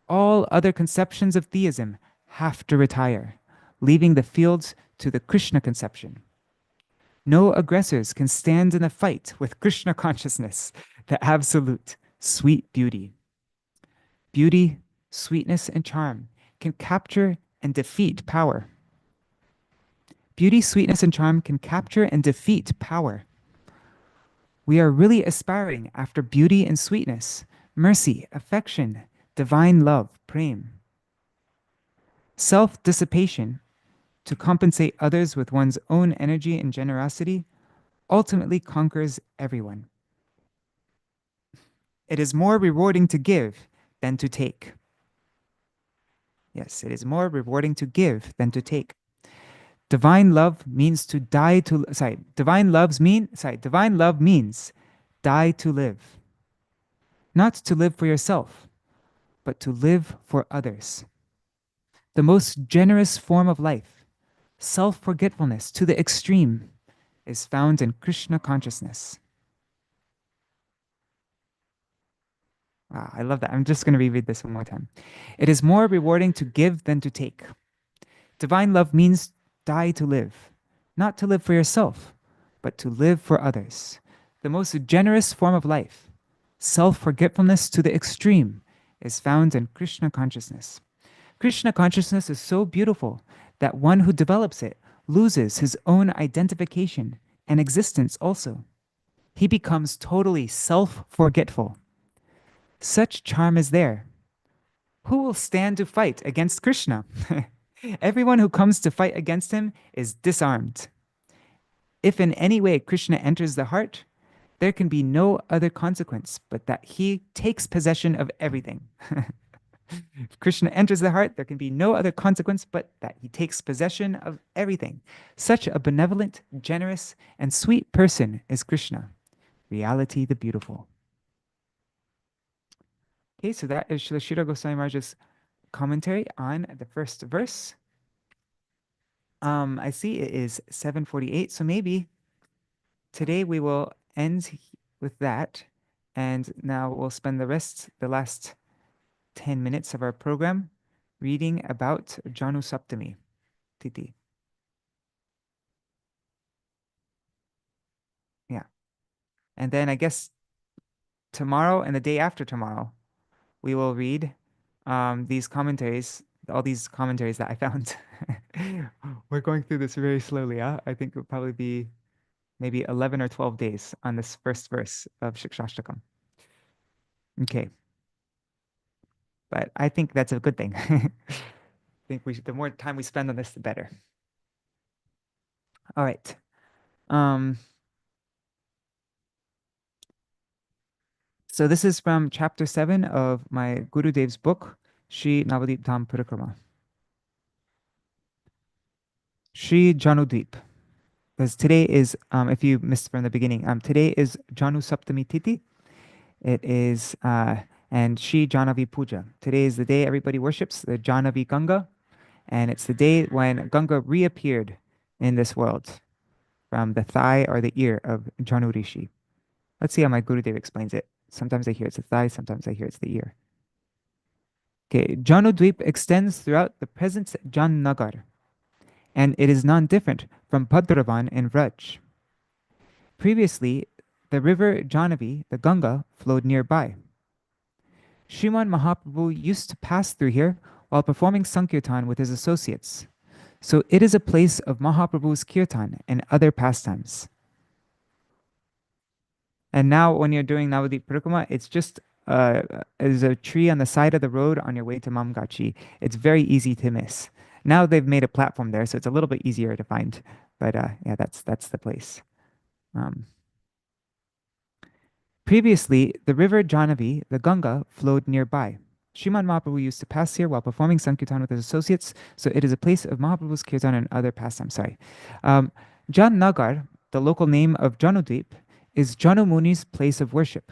All other conceptions of theism have to retire, leaving the fields to the Krishna conception. No aggressors can stand in a fight with Krishna consciousness, the absolute sweet beauty. Beauty, sweetness, and charm can capture and defeat power. Beauty, sweetness, and charm can capture and defeat power. We are really aspiring after beauty and sweetness, mercy, affection, divine love, prem. Self-dissipation, to compensate others with one's own energy and generosity, ultimately conquers everyone. It is more rewarding to give than to take. Yes, it is more rewarding to give than to take. Divine love means die to live. Not to live for yourself, but to live for others. The most generous form of life, self-forgetfulness to the extreme, is found in Krishna consciousness. Wow, I love that. I'm just going to reread this one more time. It is more rewarding to give than to take. Divine love means die to live, not to live for yourself, but to live for others. The most generous form of life, self-forgetfulness to the extreme, is found in Krishna consciousness. Krishna consciousness is so beautiful that one who develops it loses his own identification and existence also. He becomes totally self-forgetful. Such charm is there. Who will stand to fight against Krishna? Everyone who comes to fight against him is disarmed. If in any way Krishna enters the heart, there can be no other consequence but that he takes possession of everything. If Krishna enters the heart, there can be no other consequence but that he takes possession of everything. Such a benevolent, generous, and sweet person is Krishna. Reality the beautiful. Okay, so that is Srila Gosvāmī Mahārāja's commentary on the first verse. I see it is 7:48, so maybe today we will end with that, and now we'll spend the last 10 minutes of our program reading about Jahnu Saptami tithi. Yeah. And then I guess tomorrow and the day after tomorrow, we will read these commentaries, all these commentaries that I found. We're going through this very slowly. Huh? I think it will probably be maybe 11 or 12 days on this first verse of Śikṣāṣṭakam. Okay. But I think that's a good thing. I think the more time we spend on this, the better. All right. So this is from chapter 7 of my Gurudev's book, Śrī Navadvip Dham Parikrama. Śrī Jahnu Dvip. Because today is, if you missed from the beginning, today is Jahnu Saptami tithi. It is, and Śrī Jahnavi Puja. Today is the day everybody worships the Jahnavi Ganga, and it's the day when Ganga reappeared in this world from the thigh or the ear of Jahnu Rishi. Let's see how my Gurudev explains it. Sometimes I hear it's the thigh, sometimes I hear it's the ear. Okay, Jahnu Dvip extends throughout the present Jamnagar, and it is non-different from Bhadravan and Vraj. Previously, the river Jahnavi, the Ganga, flowed nearby. Sriman Mahaprabhu used to pass through here while performing Sankirtan with his associates. So it is a place of Mahaprabhu's Kirtan and other pastimes. And now when you're doing Navadvip Parikrama, it's just there's a tree on the side of the road on your way to Mamgachi. It's very easy to miss. Now they've made a platform there, so it's a little bit easier to find. But yeah, that's the place. Previously, the river Jahnavi, the Ganga, flowed nearby. Sriman Mahaprabhu used to pass here while performing Sankirtan with his associates, so it is a place of Mahaprabhu's Kirtan and other pastimes. Jamnagar, the local name of Jahnu Dvip, is Jahnu Muni's place of worship.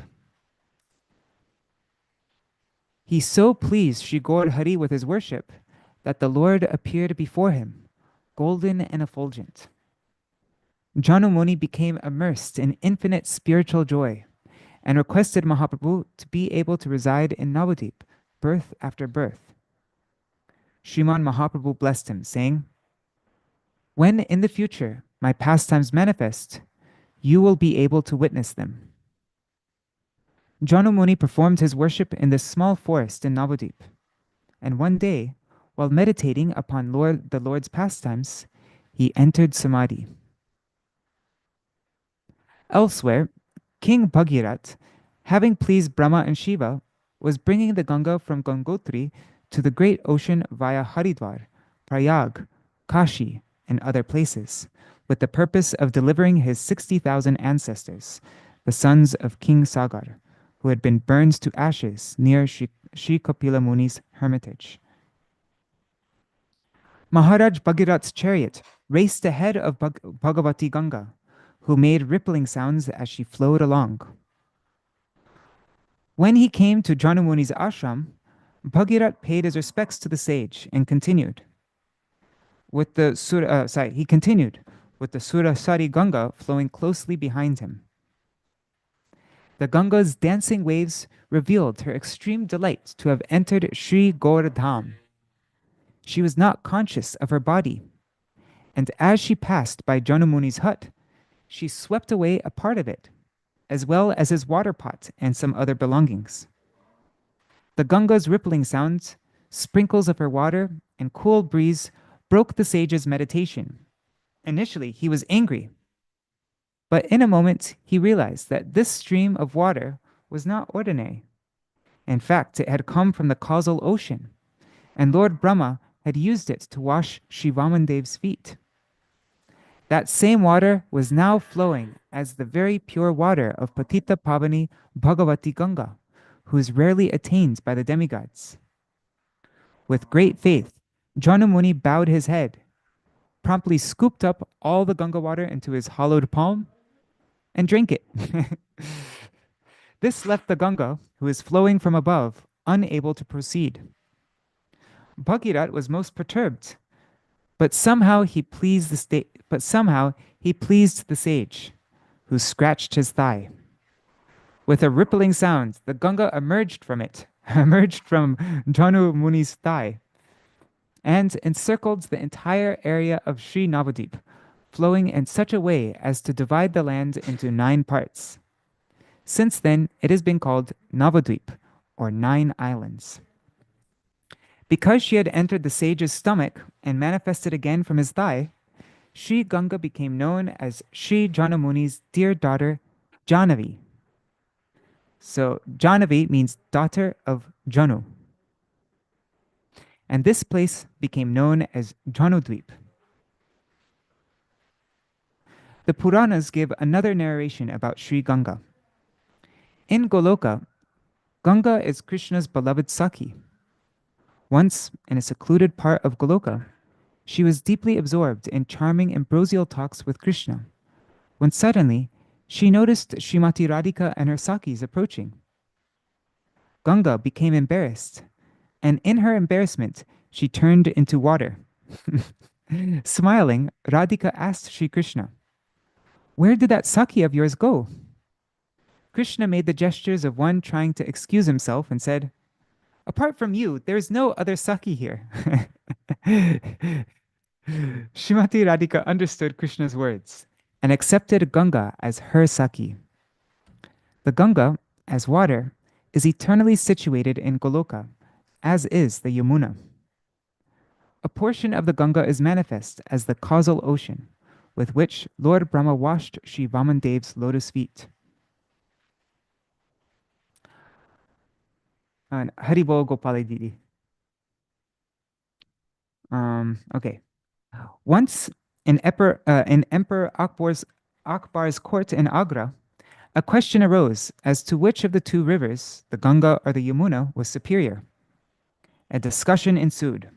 He so pleased Shri Gaur Hari with his worship that the Lord appeared before him, golden and effulgent. Jahnu Muni became immersed in infinite spiritual joy and requested Mahaprabhu to be able to reside in Navadvip, birth after birth. Sriman Mahaprabhu blessed him, saying, "When in the future my pastimes manifest, you will be able to witness them." Jahnu Muni performed his worship in this small forest in Navadvip, and one day, while meditating upon the Lord's pastimes, he entered Samadhi. Elsewhere, King Bhagirath, having pleased Brahma and Shiva, was bringing the Ganga from Gangotri to the great ocean via Haridwar, Prayag, Kashi, and other places, with the purpose of delivering his 60,000 ancestors, the sons of King Sagar, who had been burned to ashes near Shri Kapila Muni's hermitage. Mahārāja Bhagirath's chariot raced ahead of Bhagavati Ganga, who made rippling sounds as she flowed along. When he came to Jahnu Muni's ashram, Bhagirath paid his respects to the sage and continued. He continued with the Surasari Ganga flowing closely behind him. The Ganga's dancing waves revealed her extreme delight to have entered Sri Gaur Dham. She was not conscious of her body, and as she passed by Jahnu Muni's hut, she swept away a part of it, as well as his water pot and some other belongings. The Ganga's rippling sounds sprinkles of her water, and cool breeze broke the sage's meditation. Initially, he was angry, but in a moment, he realized that this stream of water was not ordinary. In fact, it had come from the causal ocean, and Lord Brahma had used it to wash Sri Vamandev's feet. That same water was now flowing as the very pure water of Patita Pavani Bhagavati Ganga, who is rarely attained by the demigods. With great faith, Jahnu Muni bowed his head, promptly scooped up all the Ganga water into his hollowed palm, and drank it. This left the Ganga, who is flowing from above, unable to proceed. Bhagirat was most perturbed, but somehow he pleased the sage, who scratched his thigh. With a rippling sound, the Ganga emerged from Jahnu Muni's thigh, and encircled the entire area of Sri Navadvip, flowing in such a way as to divide the land into 9 parts. Since then, it has been called Navadvip, or 9 islands. Because she had entered the sage's stomach and manifested again from his thigh, Sri Ganga became known as Sri Jahnu Muni's dear daughter, Jahnavi. So Jahnavi means daughter of Jahnu. And this place became known as Janudvip. The Puranas give another narration about Sri Ganga. In Goloka, Ganga is Krishna's beloved Sakhi. Once, in a secluded part of Goloka, she was deeply absorbed in charming ambrosial talks with Krishna, when suddenly she noticed Srimati Radhika and her Sakhis approaching. Ganga became embarrassed, and in her embarrassment, she turned into water. Smiling, Radhika asked Sri Krishna, "Where did that Sakhi of yours go?" Krishna made the gestures of one trying to excuse himself and said, "Apart from you, there is no other Sakhi here." Srimati Radhika understood Krishna's words and accepted Ganga as her Sakhi. The Ganga, as water, is eternally situated in Goloka, as is the Yamuna. A portion of the Ganga is manifest as the causal ocean, with which Lord Brahma washed Sri Vamandev's lotus feet. And Haribol Gopali Didi. Okay. Once in Emperor Akbar's court in Agra, a question arose as to which of the 2 rivers, the Ganga or the Yamuna, was superior. A discussion ensued.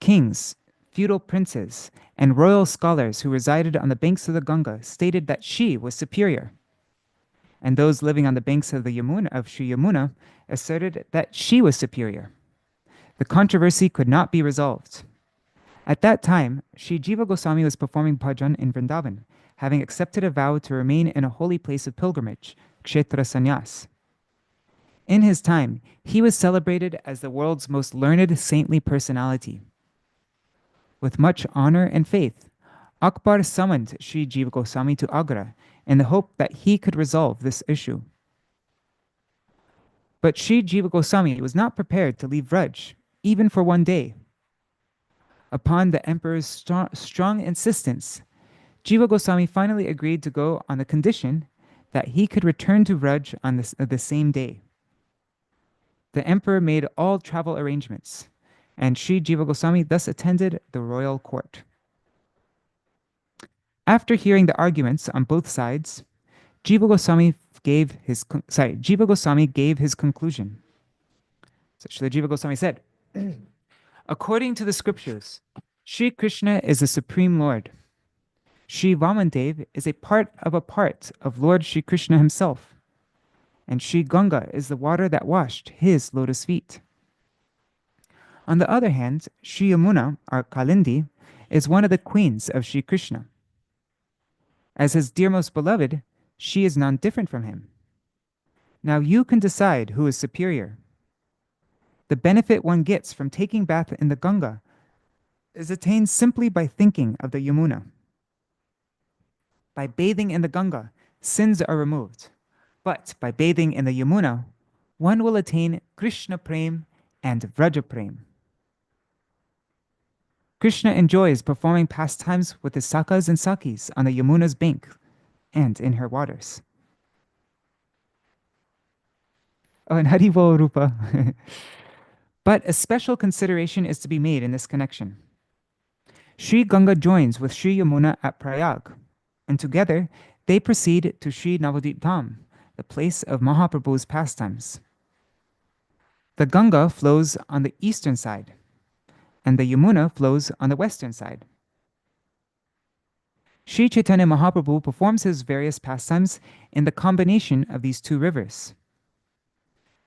Kings, feudal princes, and royal scholars who resided on the banks of the Ganga stated that she was superior. And those living on the banks of the Yamuna, of Sri Yamuna, asserted that she was superior. The controversy could not be resolved. At that time, Sri Jiva Gosvāmī was performing bhajan in Vrindavan, having accepted a vow to remain in a holy place of pilgrimage, Kshetra Sannyas. In his time, he was celebrated as the world's most learned saintly personality. With much honor and faith, Akbar summoned Sri Jiva Gosvāmī to Agra in the hope that he could resolve this issue. But Sri Jiva Gosvāmī was not prepared to leave Vraj, even for one day. Upon the emperor's strong insistence, Jiva Gosvāmī finally agreed to go on the condition that he could return to Vraj on the same day. The emperor made all travel arrangements, and Sri Jiva Gosvāmī thus attended the royal court. After hearing the arguments on both sides, Jiva Gosvāmī gave his conclusion. So Srila Jiva Gosvāmī said, "According to the scriptures, Sri Krishna is the Supreme Lord. Sri Vamandev is a part of Lord Sri Krishna himself, and Sri Ganga is the water that washed his lotus feet. On the other hand, Sri Yamuna, or Kalindi, is one of the queens of Sri Krishna. As his dearmost beloved, she is none different from him. Now you can decide who is superior. The benefit one gets from taking bath in the Ganga is attained simply by thinking of the Yamuna. By bathing in the Ganga, sins are removed. But by bathing in the Yamuna, one will attain Krishna Prem and Vrajaprem. Krishna enjoys performing pastimes with his sakas and sakis on the Yamuna's bank and in her waters. Oh, and Haribol Rupa. But a special consideration is to be made in this connection. Sri Ganga joins with Sri Yamuna at Prayag, and together they proceed to Sri Navadvip Dham, the place of Mahaprabhu's pastimes. The Ganga flows on the eastern side, and the Yamuna flows on the western side. Sri Chaitanya Mahaprabhu performs his various pastimes in the combination of these two rivers.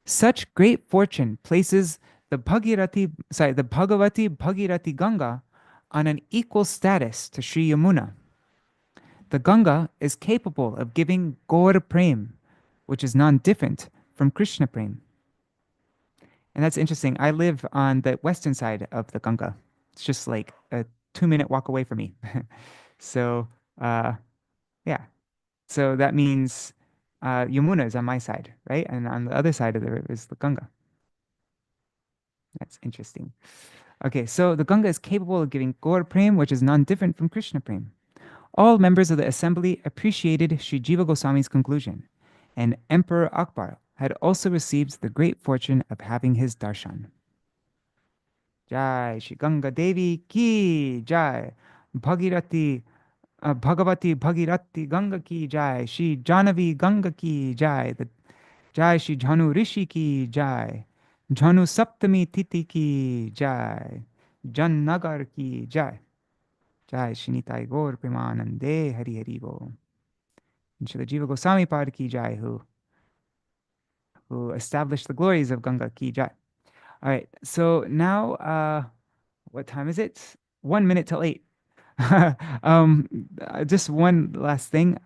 Such great fortune places the Bhagavati Bhagirati Ganga on an equal status to Sri Yamuna. The Ganga is capable of giving Gaur Prem, which is non-different from Krishna Prem. And that's interesting. I live on the western side of the Ganga. It's just like a 2-minute walk away from me. So, yeah. So that means Yamuna is on my side, right? And on the other side of the river is the Ganga. That's interesting. Okay, so the Ganga is capable of giving Gaur Prem, which is non-different from Krishna Prem. All members of the assembly appreciated Sri Jiva Goswami's conclusion, and Emperor Akbar had also received the great fortune of having his darshan. Jai Shri Ganga Devi ki Jai, Bhagavati Bhagirati Ganga ki Jai, Shri Jahnavi Ganga ki Jai, Jai Shri Jahnu Rishi ki Jai, Jahnu Saptami tithi ki Jai, Jannagar ki Jai. Jai Shri Nitai Gaur Premanande Hari Hari Bo. And Srila Jiva Goswami Pad ki Jai, who established the glories of Ganga ki Jai. All right, so now, what time is it? 1 minute till 8. Just one last thing.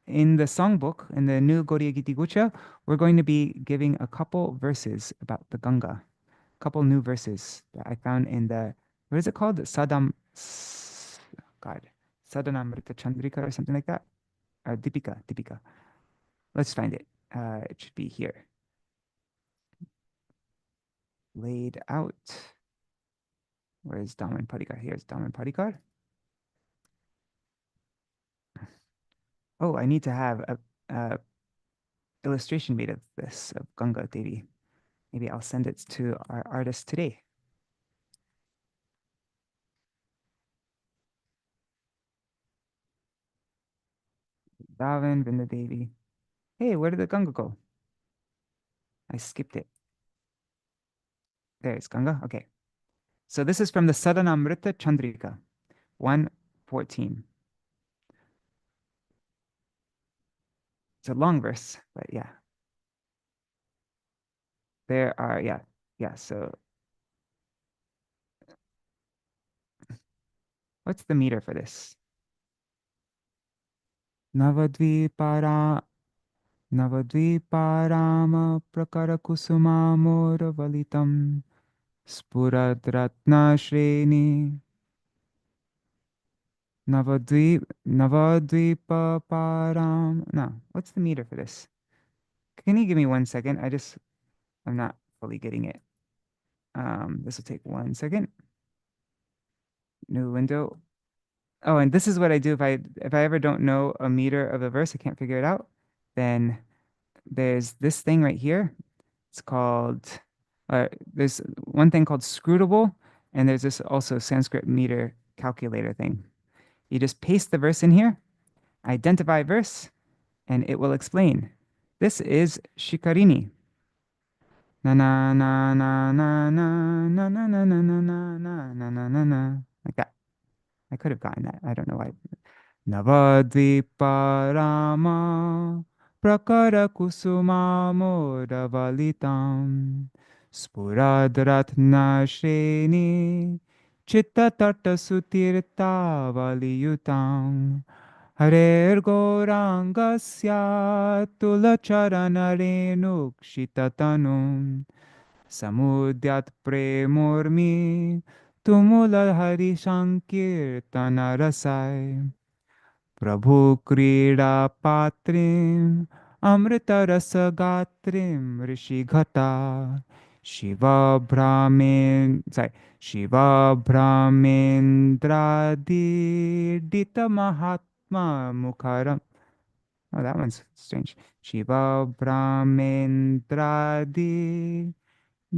In the songbook, in the new Gaudiya Giti Gucha, we're going to be giving a couple verses about the Ganga. A couple new verses that I found in the, what is it called? Sadanamrita Chandrika or something like that. Dipika. Let's find it. It should be here. Laid out. Where is Daman Padikar? Here's Daman Padikar. Oh, I need to have a illustration made of this, of Ganga Devi. Maybe I'll send it to our artist today. Davan Vinda Devi. Hey, where did the Ganga go? I skipped it. There's Ganga. Okay. So this is from the Sadanamrita Chandrika, 1:14. It's a long verse, but yeah. There are, yeah. So what's the meter for this? Navadvipara Navadviparama Prakara Kusuma Mora Valitam Spuradratna Shreni Navadvipa Param. No, what's the meter for this? Can you give me 1 second? I'm not fully getting it. This will take 1 second. New window. Oh, and this is what I do if I ever don't know a meter of a verse, I can't figure it out, then there's this thing right here. It's called, there's one thing called Scrutable, and there's this also Sanskrit meter calculator thing. You just paste the verse in here, identify verse, and it will explain. This is Shikarini. Na na na na na na na na na na na na na na na na, like that. I could have gotten that. I don't know why. Navadviparama prakara kusuma modavalitam spuradratna shreni chittatarta sutirta valiyutam harer gaurangasya tulacharanarenukshitatanum samudyat premurmi tumula hari sankirtana rasai Prabhu Krida Patrim Amrita Rasa Gatrim Rishi Ghata Shiva Brahmendra Dita Mahatma Mukharam. Oh, that one's strange. Shiva Brahmendra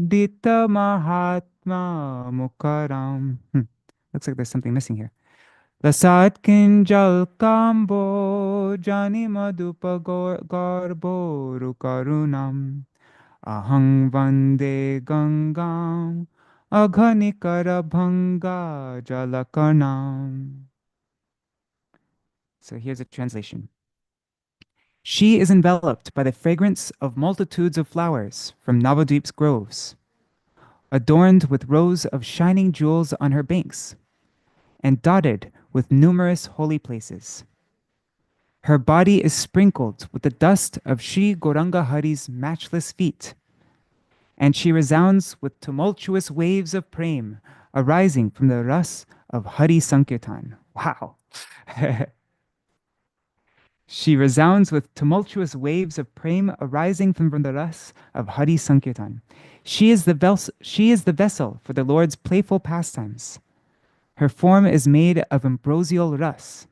Dita Mahatma Mukharam. Looks like there's something missing here. Lasat Kinjal Kambo Jani Madhupa Garbo Rukarunam Ahang Vande Gangam Aghanikara Bhanga Jalakarnam. So here's a translation. She is enveloped by the fragrance of multitudes of flowers from Navadvip's groves, adorned with rows of shining jewels on her banks, and dotted with numerous holy places. Her body is sprinkled with the dust of Sri Gauranga Hari's matchless feet, and she resounds with tumultuous waves of prem arising from the ras of Hari Sankirtan. Wow. She resounds with tumultuous waves of prem arising from the ras of Hari Sankirtan. She is the vessel for the Lord's playful pastimes. Her form is made of ambrosial ras,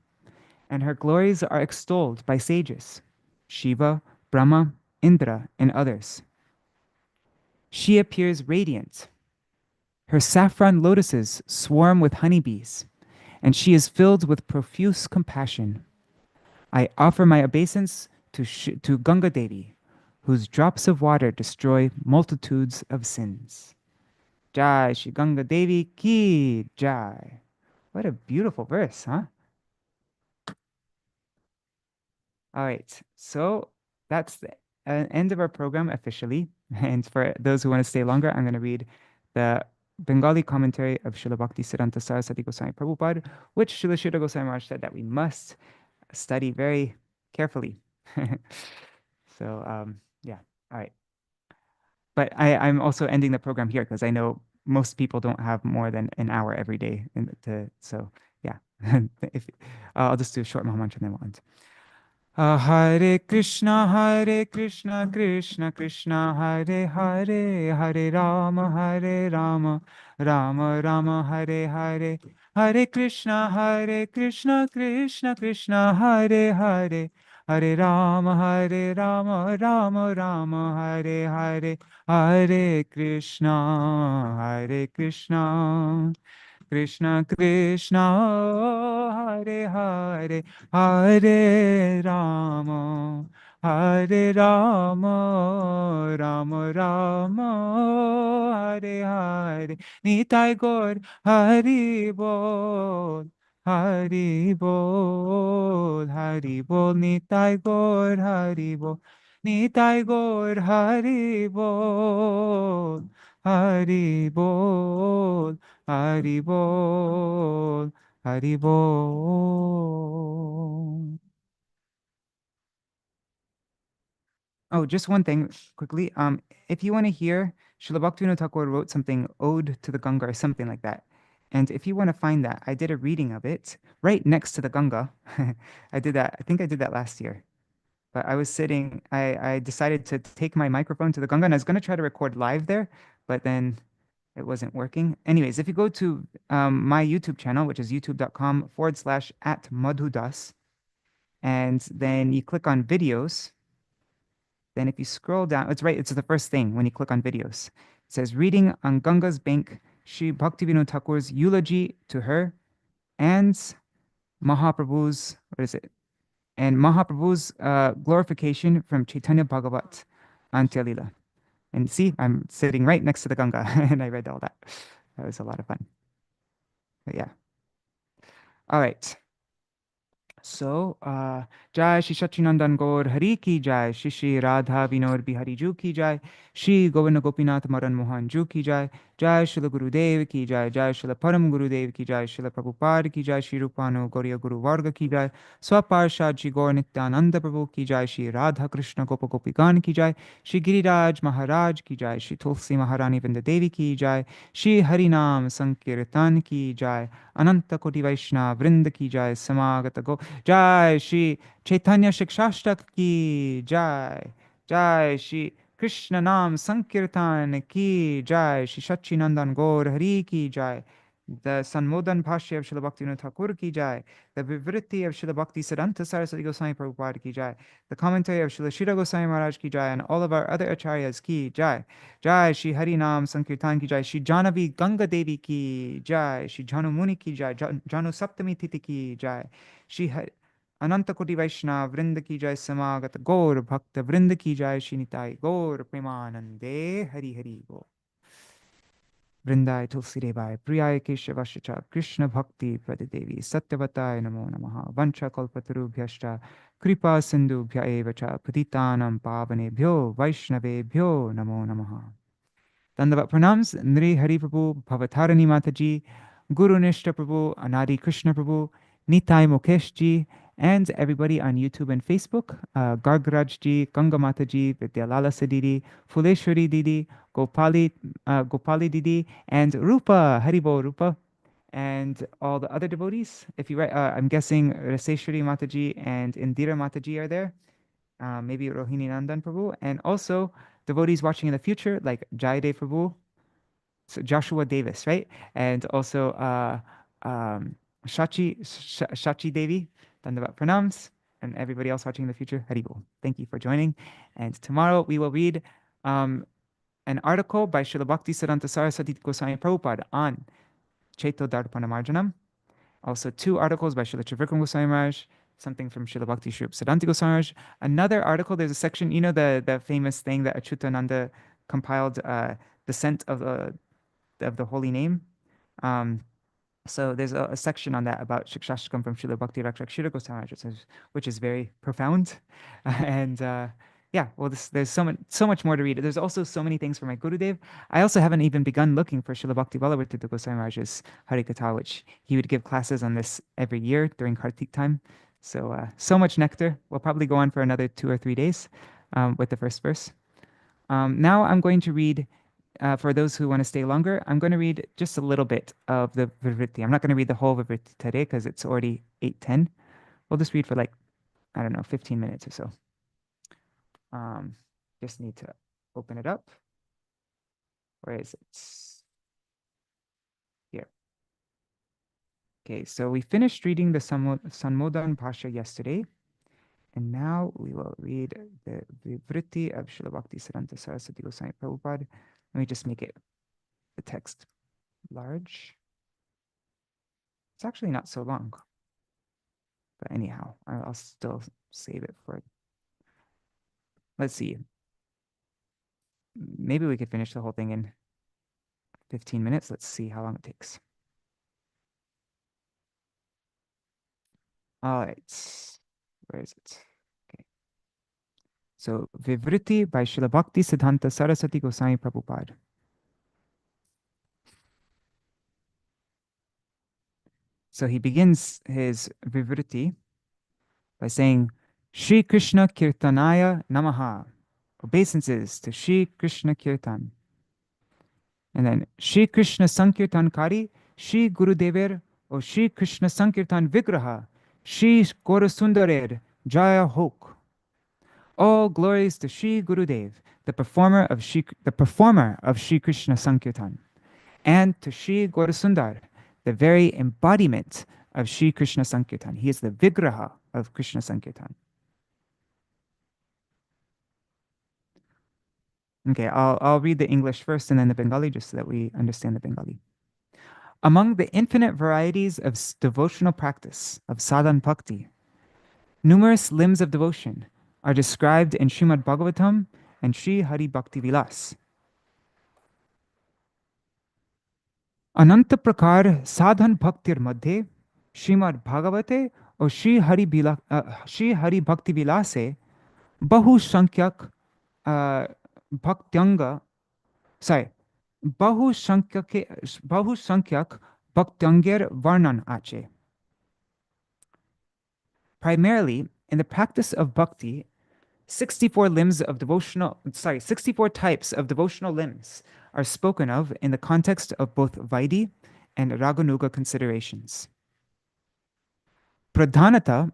and her glories are extolled by sages, Shiva, Brahma, Indra, and others. She appears radiant. Her saffron lotuses swarm with honeybees, and she is filled with profuse compassion. I offer my obeisance to Ganga Devi, whose drops of water destroy multitudes of sins. Jai Shri Ganga Devi Ki Jai. What a beautiful verse, huh? All right, so that's the end of our program officially. And for those who want to stay longer, I'm going to read the Bengali commentary of Srila Bhaktisiddhanta Saraswati Goswami Prabhupada, which Srila Śrīdhara Goswami Maharaj said that we must study very carefully. So, yeah, all right. But I'm also ending the program here because I know most people don't have more than an hour every day. So, yeah, I'll just do a short Mahamantra and then we'll end. Hare Krishna, Krishna Krishna, Hare Hare, Hare Rama, Rama Rama, Hare Hare, Hare Krishna, Krishna Krishna, Hare Hare, Hare Rama, Rama Rama, Hare Hare, Hare Krishna, Krishna Krishna, Hare Hare, Hare Rama, Hare Rama, Rama Rama, Hare Hare. Nitai Gaur, Hari Bol, Hari Bol, Hari Bol, Nitai Gaur, Hari Bol, Nitai Gaur, Hari Bol, Hari Bol, Hari Bol, Hari Bol. Oh, just one thing quickly. If you want to hear, Srila Bhaktivinoda Thakur wrote something, Ode to the Ganga or something like that. And if you want to find that, I did a reading of it right next to the Ganga. I did that. I think I did that last year. But I was sitting, I decided to take my microphone to the Ganga and I was going to try to record live there, but then it wasn't working. Anyways, if you go to my YouTube channel, which is youtube.com/@madhudas, and then you click on videos, then if you scroll down, it's the first thing when you click on videos. It says reading on Ganga's bank, Sri Bhaktivinoda Thakur's eulogy to her and Mahaprabhu's, And Mahaprabhu's glorification from Chaitanya Bhagavat Antya Lila. And see, I'm sitting right next to the Ganga and I read all that. That was a lot of fun. But yeah. All right. So, Jai Shri Sachinandan Gaur Hari Ki Jai, Shri Shri Radha Vinod Bihari Ju Ki Jai, Shri Govinda Gopinath Madan Mohan Ju Ki Jai, Jai Srila Gurudev Ki Jai, Jai Srila Param Gurudev Ki Jai, Srila Prabhupada Ki Jai, Shri Rupanu Gauriya Guru Varga Ki Jai, Swaparshad Shri Gaur Nityananda Prabhu Ki Jai, Shri Radha Krishna Gopa Gopikan Ki Jai, Shri Giriraj Maharaj Ki Jai, Shri Tulsi Maharani Vrinda Devi Ki Jai, Shri Harinam Sankirtan Ki Jai, Ananta Koti Vaishnava Vrinda Ki Jai, Samagata Go Jai Shri Chaitanya Shikṣāṣṭaka Ki Jai, Jai Shri Krishna Nam Sankirtan ki jai, Shri Sachinandan Gaur Hari ki jai, the Sanmodan Bhashya of Srila Bhaktivinoda Thakur ki jai, the Vivritti of Srila Bhakti Siddhanta Saraswati Goswami Prabhupada ki jai, the commentary of Srila Śrīla Goswami Maharaj ki jai, and all of our other ācāryas ki jai. Jai Shri Hari Nam Sankirtan ki jai, Shri Jahnavi Ganga Devi ki jai, Shri Jahnu Muni ki jai, Jahnu Saptami tithi ki jai, Shri Ananta Koti Vaishnava Vrinda ki jai, Samagata Gaur Bhakta Vrinda ki jai, Shri Nitai Gaur Premanande Hari Hari Gaur. Vrindai Tulsi Devai, Priyai Keshavashacha, Krishna Bhakti Pradadevi, Satyavatai Namo Namaha, Vancha Kalpatarubhyashcha, Kripa Sindhubhya Evacha, Patitanam Pavanebhyo, Vaishnavebhyo Namo Namaha. Dandavat Pranams, Nri Hari Prabhu, Bhavatarani Mataji, Guru Nishta Prabhu, Anadi Krishna Prabhu, Nitai Mukesh Ji, and everybody on YouTube and Facebook, Gargraj Ji, Ganga Mataji, Vidyalala Sadidi, Fuleshwari Didi, Gopali Didi, and Rupa, Haribo Rupa, and all the other devotees. If you write, I'm guessing Raseshwari Mataji and Indira Mataji are there. Maybe Rohini Nandan Prabhu, and also devotees watching in the future, like Jaydev Prabhu, so Joshua Davis, right? And also Shachi Devi, Dandavat Pranams, and everybody else watching in the future, Haribol. Thank you for joining. And tomorrow we will read an article by Srila Bhakti Siddhanta Saraswati Goswami Prabhupada on Chaito Darpana Marjanam. Also 2 articles by Srila Trivikram Goswami Maharaj, something from Srila Bhakti Sri Siddhanta Goswami Maharaj. Another article, there's a section, you know, the famous thing that Achyutananda compiled, Descent of the Holy Name. So there's a section on that about Śrī Śikṣāṣṭakam from Srila Bhakti Rakshak Goswami Maharaj, which is very profound. And yeah, well, there's so much more to read. There's also so many things for my Gurudev. I also haven't even begun looking for Srila Bhakti Balavartita Goswami Maharaj's Harikatha, which he would give classes on this every year during Kartik time. So so much nectar. We'll probably go on for another 2 or 3 days with the first verse. Now I'm going to read, for those who want to stay longer, I'm going to read just a little bit of the Vivritti. I'm not going to read the whole Vivritti today because it's already 8:10. We'll just read for like, I don't know, 15 minutes or so. Just need to open it up. Where is it? Here. Okay, so we finished reading the Sanmodan Bhashya yesterday, and now we will read the Vivritti of Srila Bhakti Siddhanta Saraswati Goswami Prabhupada. Let me just make it, the text, large. It's actually not so long, but anyhow, I'll still save it for, let's see. Maybe we could finish the whole thing in 15 minutes. Let's see how long it takes. All right, where is it? Okay. So, Vivritti by Srila Bhakti Siddhanta Saraswati Goswami Prabhupada. So he begins his Vivritti by saying, Shri Krishna Kirtanaya Namaha. Obeisances to Shri Krishna Kirtan. And then Shri Krishna Sankirtankari, Shri Gurudever, or Shri Krishna Sankirtan Vigraha, Shri Gaurasundarer, Jaya Hok. All glories to Shri Gurudev, the performer of Shri Krishna Sankirtan, and to Shri Gaurasundar, the very embodiment of Shri Krishna Sankirtan. He is the Vigraha of Krishna Sankirtan. Okay, I'll read the English first and then the Bengali, just so that we understand the Bengali. Among the infinite varieties of devotional practice of sadhan bhakti, numerous limbs of devotion are described in Srimad Bhagavatam and Sri Hari Bhakti Vilas. Ananta prakar sadhan bhaktir madhe Srimad Bhagavate or Sri Hari Bhakti Vilase bahu sankyak bhaktyanga, bahu sankyak bhaktyanger varnan ache. Primarily, in the practice of bhakti, 64 types of devotional limbs are spoken of in the context of both Vaidhi and Raganuga considerations. Pradhanata,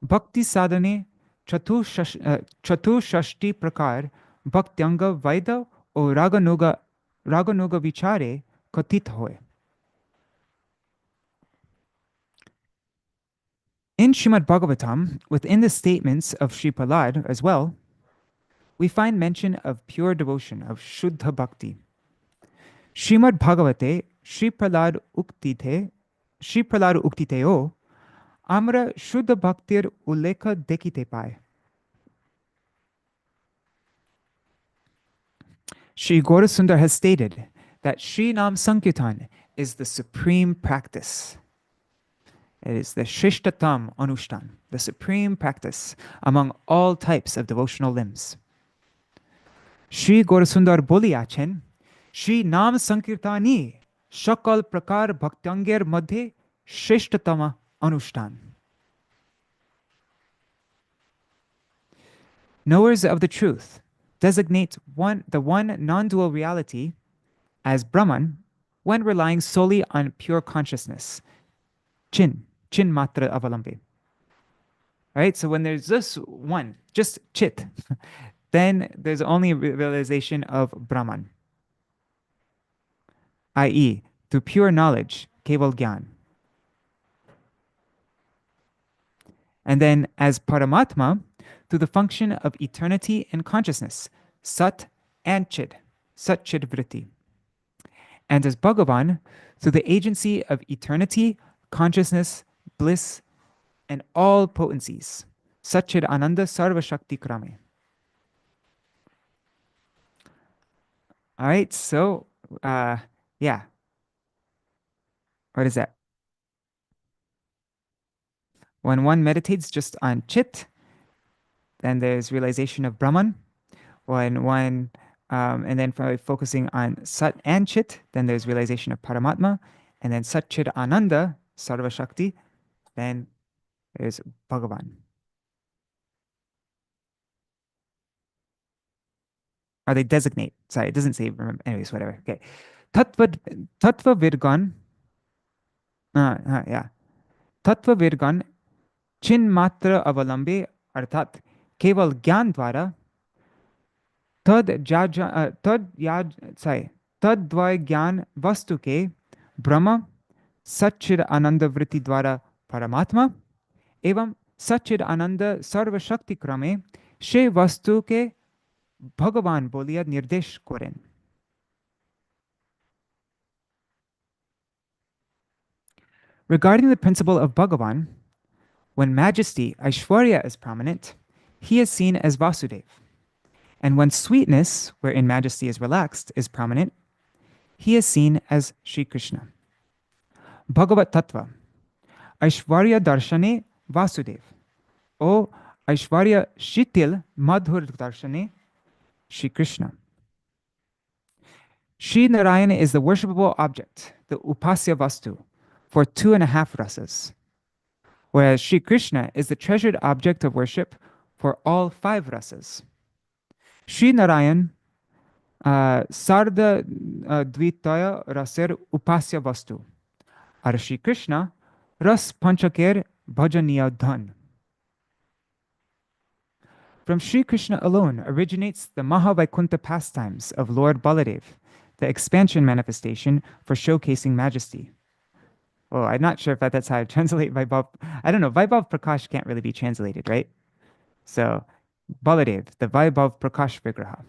bhakti sadhane chatushashti prakar bhaktyanga vaida o raganuga vichare katit hoy. In Srimad Bhagavatam, within the statements of Sri Prahlad as well, we find mention of pure devotion, of Shuddha Bhakti. Srimad Bhagavate Sri Prahlad Uktiteo Amra Shuddha Bhaktir Ulekha Dekite Pai. Sri Gaurasundar has stated that Sri Nam Sankirtan is the supreme practice. It is the Shrishtatam Anushtan, the supreme practice among all types of devotional limbs. Sri Gaurasundar Boliachen, Sri Nam Sankirtani Shakal Prakar Bhaktyangir Madhe Shrishtatama Anushtan. Knowers of the truth designate the one non-dual reality as Brahman when relying solely on pure consciousness, Chin Matra Avalambe. Right? So when there's just one, just Chit, then there's only realization of Brahman, i.e., through pure knowledge, Keval Gyan. And then as Paramatma, through the function of eternity and consciousness, Sat and Chid, Sat Chid Vritti. And as Bhagavan, through the agency of eternity, consciousness, bliss, and all potencies, Sat Chid Ananda Sarva Shakti Krame. All right, so, yeah. What is that? When one meditates just on Chit, then there's realization of Brahman. When one, and then focusing on Sat and Chit, then there's realization of Paramatma. And then Sat Chit Ananda, Sarva Shakti, then there's Bhagavan. Or they designate. Sorry, it doesn't say, remember. Anyways, whatever. Okay. Tattva Virgan, yeah. Tattva Virgan, Chin Matra Avalambe, Arthat, Keval Gyan Dwara, Tad Dvai Gyan Vastu Ke, Brahma, Satchid Ananda Vritti Dwara Paramatma, Evam Satchid Ananda Sarva Shakti Krame, She Vastu Ke Bhagavan Bolia Nirdesh Koren. Regarding the principle of Bhagavan, when majesty, Aishwarya, is prominent, he is seen as Vasudev. And when sweetness, wherein majesty is relaxed, is prominent, he is seen as Shri Krishna. Bhagavat Tattva, Aishwarya Darshane Vasudev, O Aishwarya Shitil Madhur Darshane Shri Krishna. Shri Narayana is the worshipable object, the Upasya Vastu, for 2.5 rasas, whereas Shri Krishna is the treasured object of worship for all 5 rasas. Shri Narayan Sarda Dvitaya Raser Upasya Vastu, Ar Shri Krishna Ras Panchaker Bhajaniya Dhan. From Shri Krishna alone originates the Mahavaikuntha pastimes of Lord Baladev, the expansion manifestation for showcasing majesty. Well, I'm not sure if that's how I translate Vaibhav. I don't know. Vaibhav Prakash can't really be translated, right? So, Baladev, the Vaibhav Prakash Vigraha.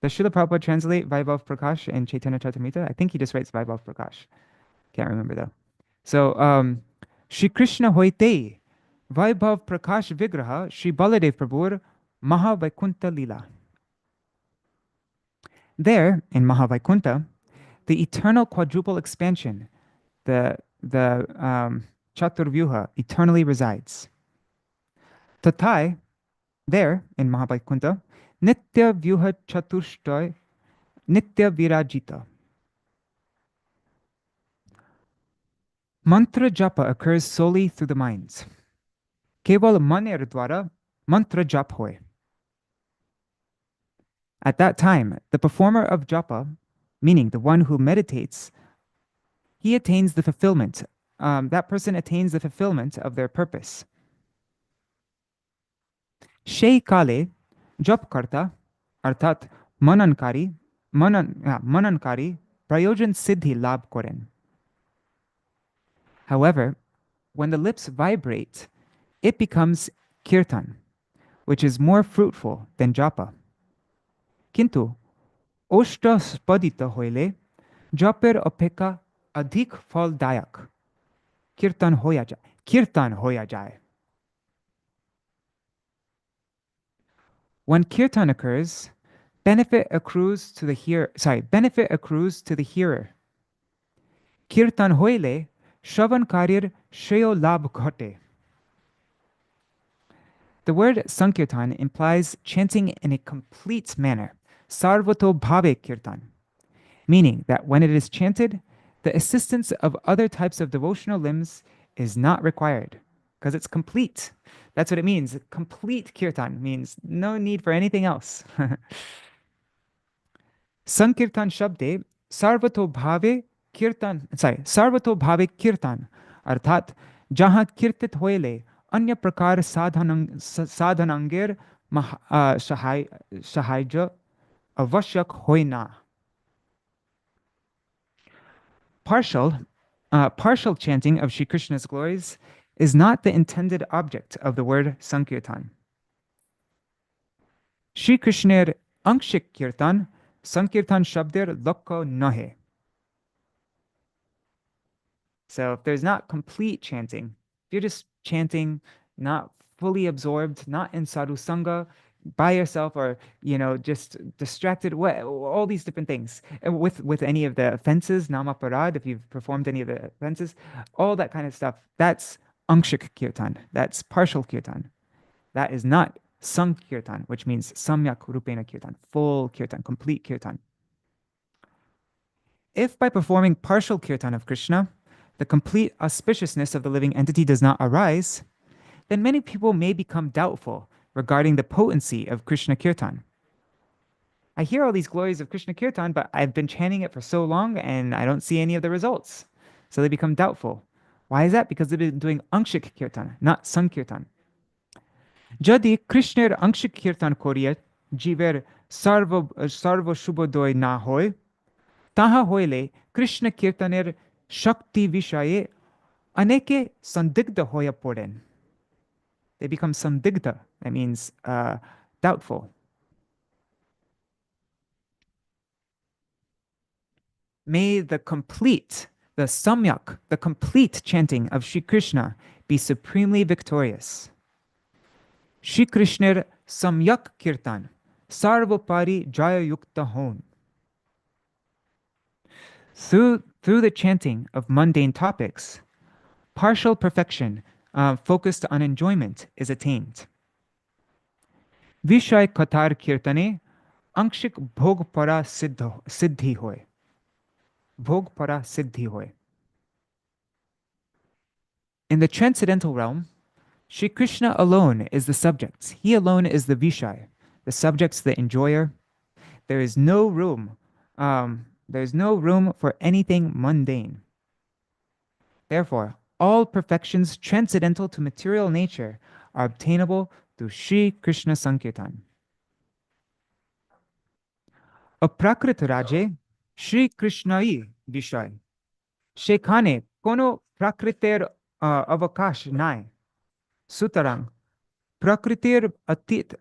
Does Srila Prabhupada translate Vaibhav Prakash in Chaitanya Charitamrita? I think he just writes Vaibhav Prakash. Can't remember though. So, Shri Krishna Hoite, Vaibhav Prakash Vigraha, Shri Baladev Prabhur, Mahavaikuntha Lila. There, in Mahavaikuntha, the eternal quadruple expansion, the Chaturvyuha, eternally resides. Tathai, there, in Mahavaikuntha, Nitya Vyuha Chaturshtoy, Nitya Virajita. Mantra japa occurs solely through the minds. Keval maner dwara mantra jap hoy. At that time, the performer of japa, meaning the one who meditates, he attains the fulfillment. That person attains the fulfillment of their purpose. Shei kale জপকর্তা অর্থাৎ মননকারী prayojan siddhi labh koren. However, when the lips vibrate, it becomes kirtan, which is more fruitful than japa. Kintu, oshta spadita hoile, japer opeka adhik phal dayak. Kirtan hoya jai. When kirtan occurs, benefit accrues to the hearer. Kirtan hoile, shravan karir shreyo labh ghote. The word sankirtan implies chanting in a complete manner, sarvato bhave kirtan, meaning that when it is chanted, the assistance of other types of devotional limbs is not required, because it's complete. That's what it means. Complete kirtan means no need for anything else. Sankirtan shabde sarvato bhave kirtan, arthat jahan kirtit hoile अन्य प्रकार साधनांगेर सहाय्य आवश्यक होय ना. Partial chanting of Shri Krishna's glories is not the intended object of the word Sankirtan. Shri Krishner Ankshik Kirtan, Sankirtan Shabdir Lokko Nahe. So if there's not complete chanting, if you're just chanting, not fully absorbed, not in sadhu sangha, by yourself, or just distracted, all these different things, and with any of the offenses, namaparad, if you've performed any of the offenses, all that kind of stuff, that's ankshik kirtan, that's partial kirtan. That is not sankirtan, which means samyak rupena kirtan, full kirtan, complete kirtan. If by performing partial kirtan of Krishna, the complete auspiciousness of the living entity does not arise, then many people may become doubtful regarding the potency of Krishna Kirtan. I hear all these glories of Krishna Kirtan, but I've been chanting it for so long and I don't see any of the results. So they become doubtful. Why is that? Because they've been doing Ankshik Kirtan, not Sankirtan. Jadi Krishner Ankshik Kirtan koriye jiver sarva shubhodoy na hoy, taha hoyle Krishna Kirtaner shakti vishaye aneke sandigdha hoya poden. They become sandigdha. That means doubtful. May the samyak, the complete chanting of Shri Krishna be supremely victorious. Shri Krishner samyak kirtan, sarvopari jaya yukta hon. Through the chanting of mundane topics, partial perfection focused on enjoyment is attained. Vishay katar kirtane ankshik bhog para siddhi hoy. Bhog para siddhi hoy. In the transcendental realm, Shri Krishna alone is the subject. He alone is the Vishay. The subject's the enjoyer. There is no room. There's no room for anything mundane. Therefore, all perfections transcendental to material nature are obtainable through Shri Krishna Sankirtan. Aprakrit Raje Shri Krishnai Vishay. Shekhane kono prakriter avakash nai. Sutarang prakritir atit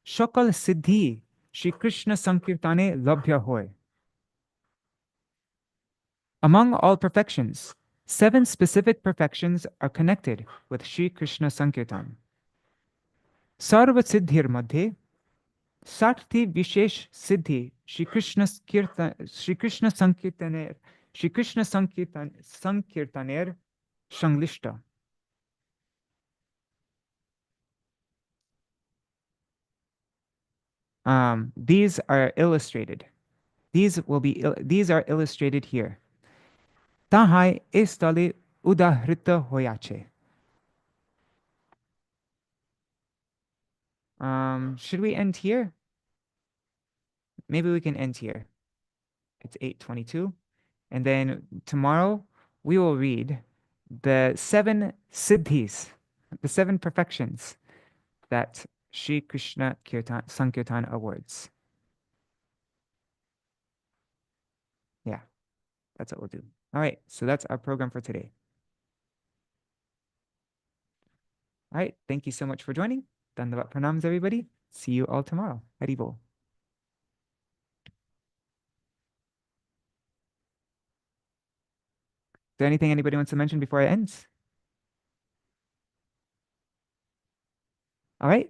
shakal siddhi Shri Krishna Sankirtane labhya hoy. Among all perfections, 7 specific perfections are connected with Shri Krishna Sankirtan. Sarva siddhir madhe Sarthi Vishesh Siddhi Shri Krishna Sankirtaner Shanglishta. These are illustrated. These are illustrated here. Tahai estale udahrita hoyache. Should we end here? Maybe we can end here. It's 8:22. And then tomorrow we will read the 7 siddhis, the 7 perfections that Shri Krishna Sankirtan Awards. Yeah, that's what we'll do. All right, so that's our program for today. All right, thank you so much for joining. Dandavat pranams, everybody. See you all tomorrow. Haribol. Is there anything anybody wants to mention before it ends? All right.